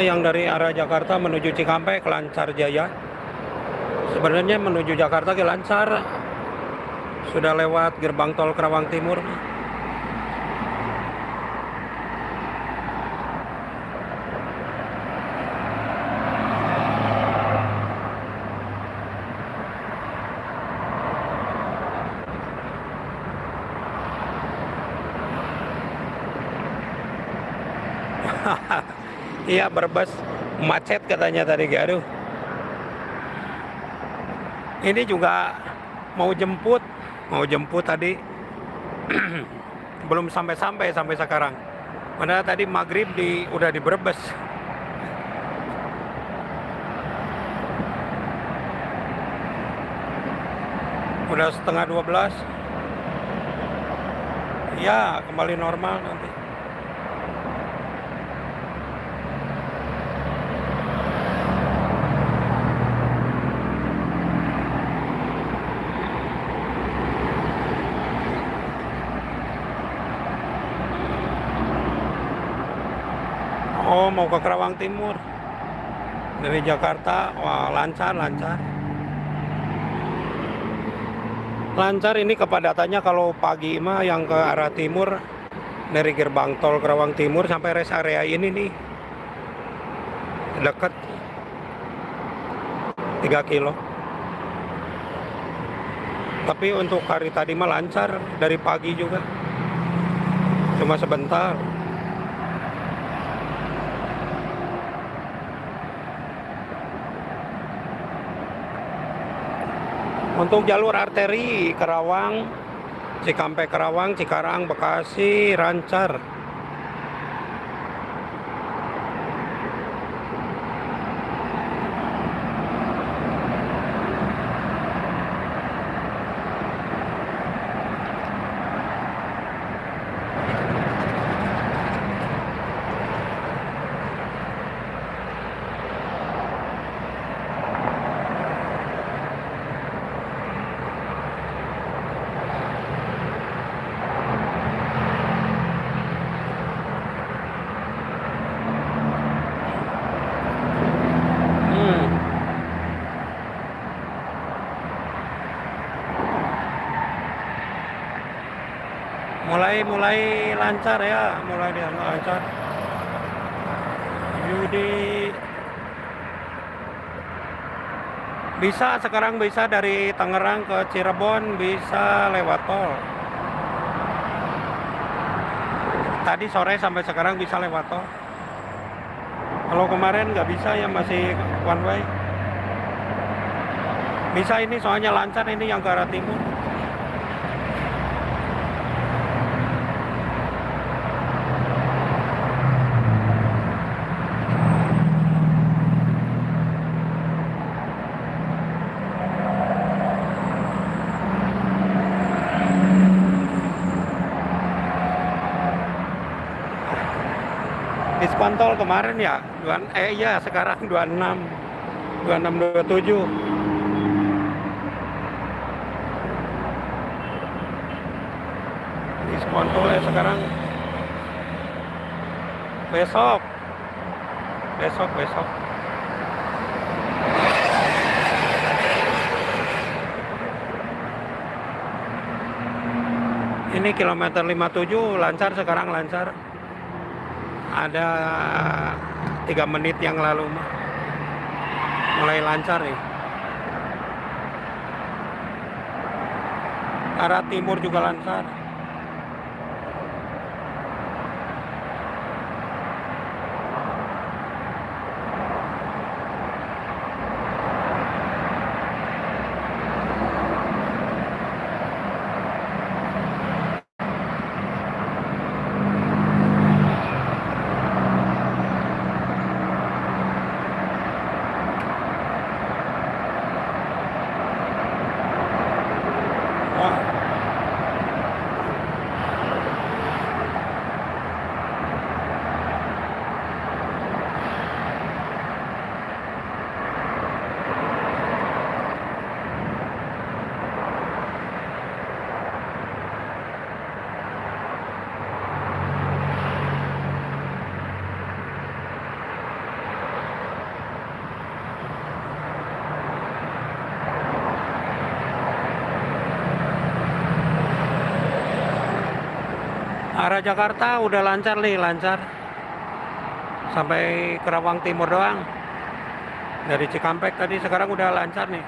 Yang dari arah Jakarta menuju Cikampek lancar jaya. Sebenarnya menuju Jakarta lancar. Sudah lewat gerbang tol Karawang Timur. Iya, Brebes macet katanya tadi, aduh. Ini juga mau jemput tadi. Belum sampai sekarang. Padahal tadi maghrib udah di Brebes. Udah setengah 12. Ya, kembali normal nanti. Oh, mau ke Karawang Timur dari Jakarta. Wah, lancar. Lancar ini kepadatannya kalau pagi mah yang ke arah timur dari gerbang tol Karawang Timur sampai rest area ini nih dekat 3 kilo. Tapi untuk hari tadi mah lancar dari pagi juga. Cuma sebentar. Untuk jalur arteri Karawang, Cikampek Karawang, Cikarang, Bekasi lancar. Hmm. Mulai lancar ya, mulai dia lancar. Jadi bisa sekarang bisa dari Tangerang ke Cirebon bisa lewat tol. Tadi sore sampai sekarang bisa lewat tol. Kalau kemarin nggak bisa ya masih one way. Bisa ini soalnya lancar ini yang ke arah timur. Diskon tol kemarin ya, iya sekarang 26, 27. Diskon tol ya sekarang besok. Ini kilometer 57 lancar, sekarang lancar. Ada 3 menit yang lalu mulai lancar nih. Arah timur juga lancar. Wah, arah Jakarta udah lancar nih, lancar. Sampai Kerawang Timur doang. Dari Cikampek tadi sekarang udah lancar nih.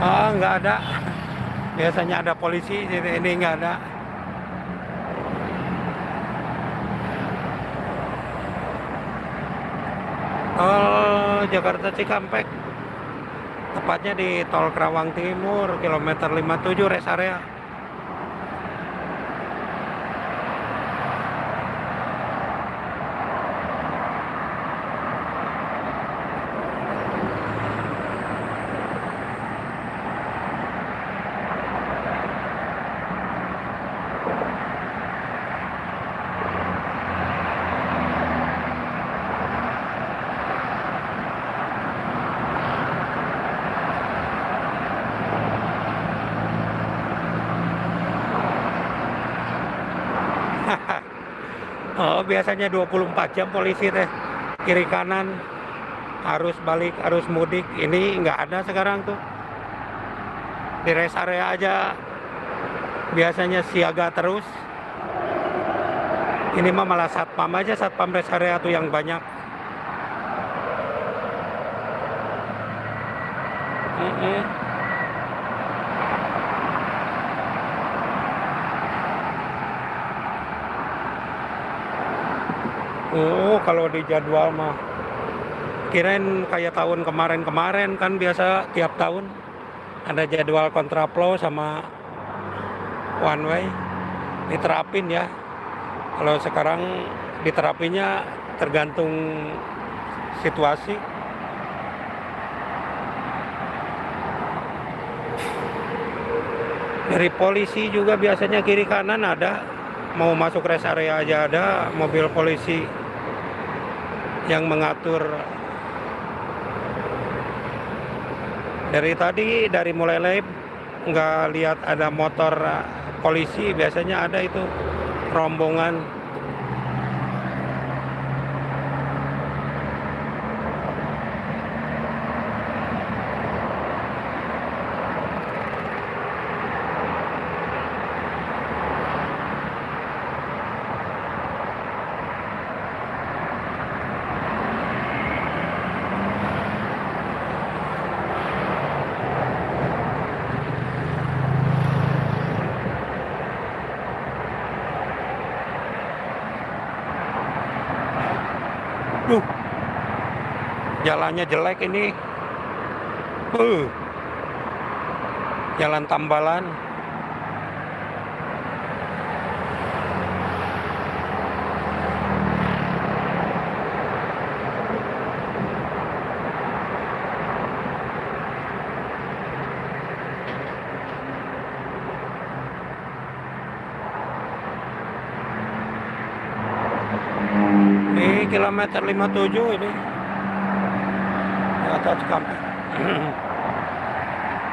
Oh, nggak ada. Biasanya ada polisi, ini nggak ada. Tol Jakarta Cikampek, tepatnya di Tol Kerawang Timur, kilometer 57 rest area. biasanya 24 jam polisi teh, kiri kanan, arus balik, arus mudik. Ini nggak ada sekarang tuh. Di rest area aja biasanya siaga terus. Ini mah malah satpam aja, satpam rest area tuh yang banyak. Oh, kalau di jadwal mah kirain kayak tahun kemarin-kemarin kan biasa tiap tahun ada jadwal kontraflow sama one way diterapin ya. Kalau sekarang diterapinya tergantung situasi. Dari polisi juga biasanya kiri kanan ada, mau masuk rest area aja ada mobil polisi yang mengatur. Dari tadi, dari mulai live nggak lihat ada motor polisi, biasanya ada itu rombongan. Duh, jalannya jelek ini. Jalan tambalan. Di kilometer 57 ini di atas Cikampek.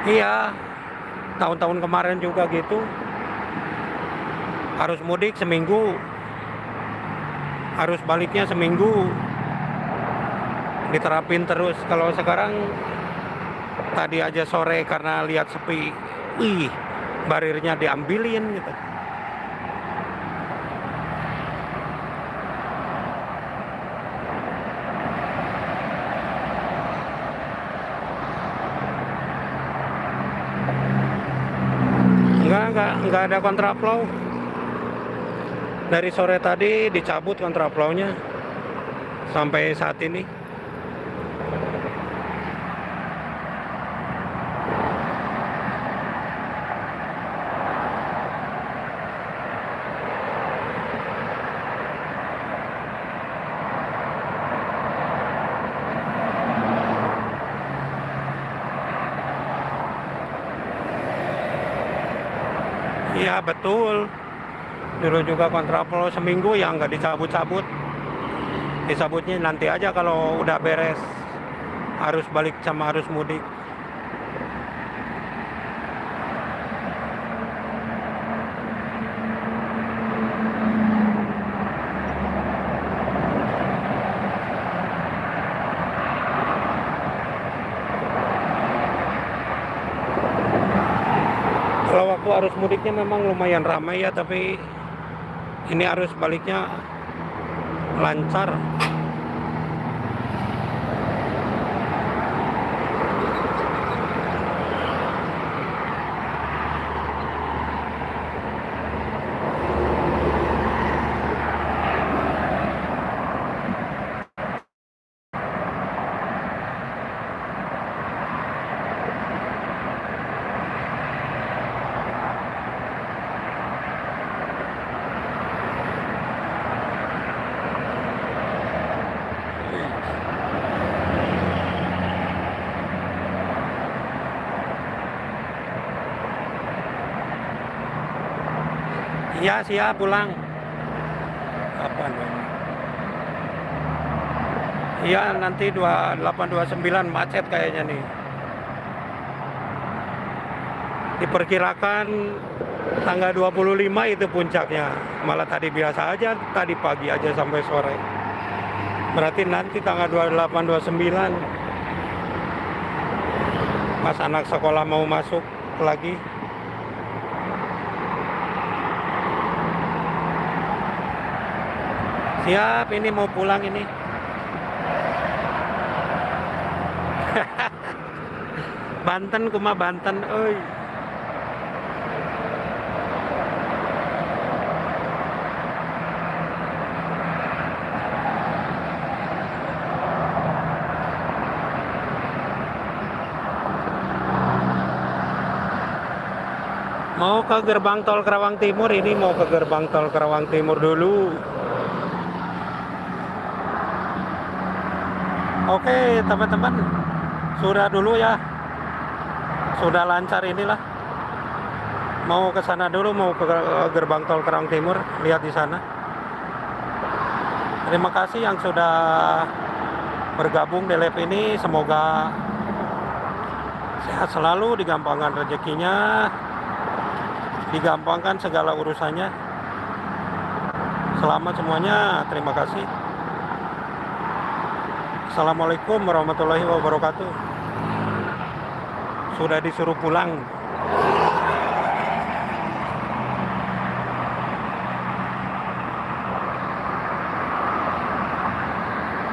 Iya, tahun-tahun kemarin juga gitu. Arus mudik seminggu, arus baliknya seminggu, diterapin terus. Kalau sekarang tadi aja sore karena lihat sepi, barirnya diambilin gitu. Enggak ada kontraflow. Dari sore tadi dicabut kontraflownya sampai saat ini. Iya betul. Dulu juga kontraflow seminggu yang nggak dicabut-cabut. Dicabutnya nanti aja kalau udah beres arus balik sama arus mudik. Kalau waktu arus mudiknya memang lumayan ramai ya, tapi ini arus baliknya lancar. Iya siap pulang. Apa namanya? Iya nanti 2829 macet kayaknya nih. Diperkirakan tanggal 25 itu puncaknya. Malah tadi biasa aja, tadi pagi aja sampai sore. Berarti nanti tanggal 28, 29 Mas anak sekolah mau masuk lagi. Siap, ini mau pulang ini. Banten, kuma Banten, oi. Mau ke gerbang tol Karawang Timur, ini mau ke gerbang tol Karawang Timur dulu. Oke teman-teman, sudah dulu ya, sudah lancar inilah. Mau ke sana dulu, mau ke gerbang tol Karawang Timur, lihat di sana. Terima kasih yang sudah bergabung di live ini, semoga sehat selalu, digampangkan rezekinya, digampangkan segala urusannya. Selamat semuanya, terima kasih. Assalamualaikum warahmatullahi wabarakatuh. Sudah disuruh pulang.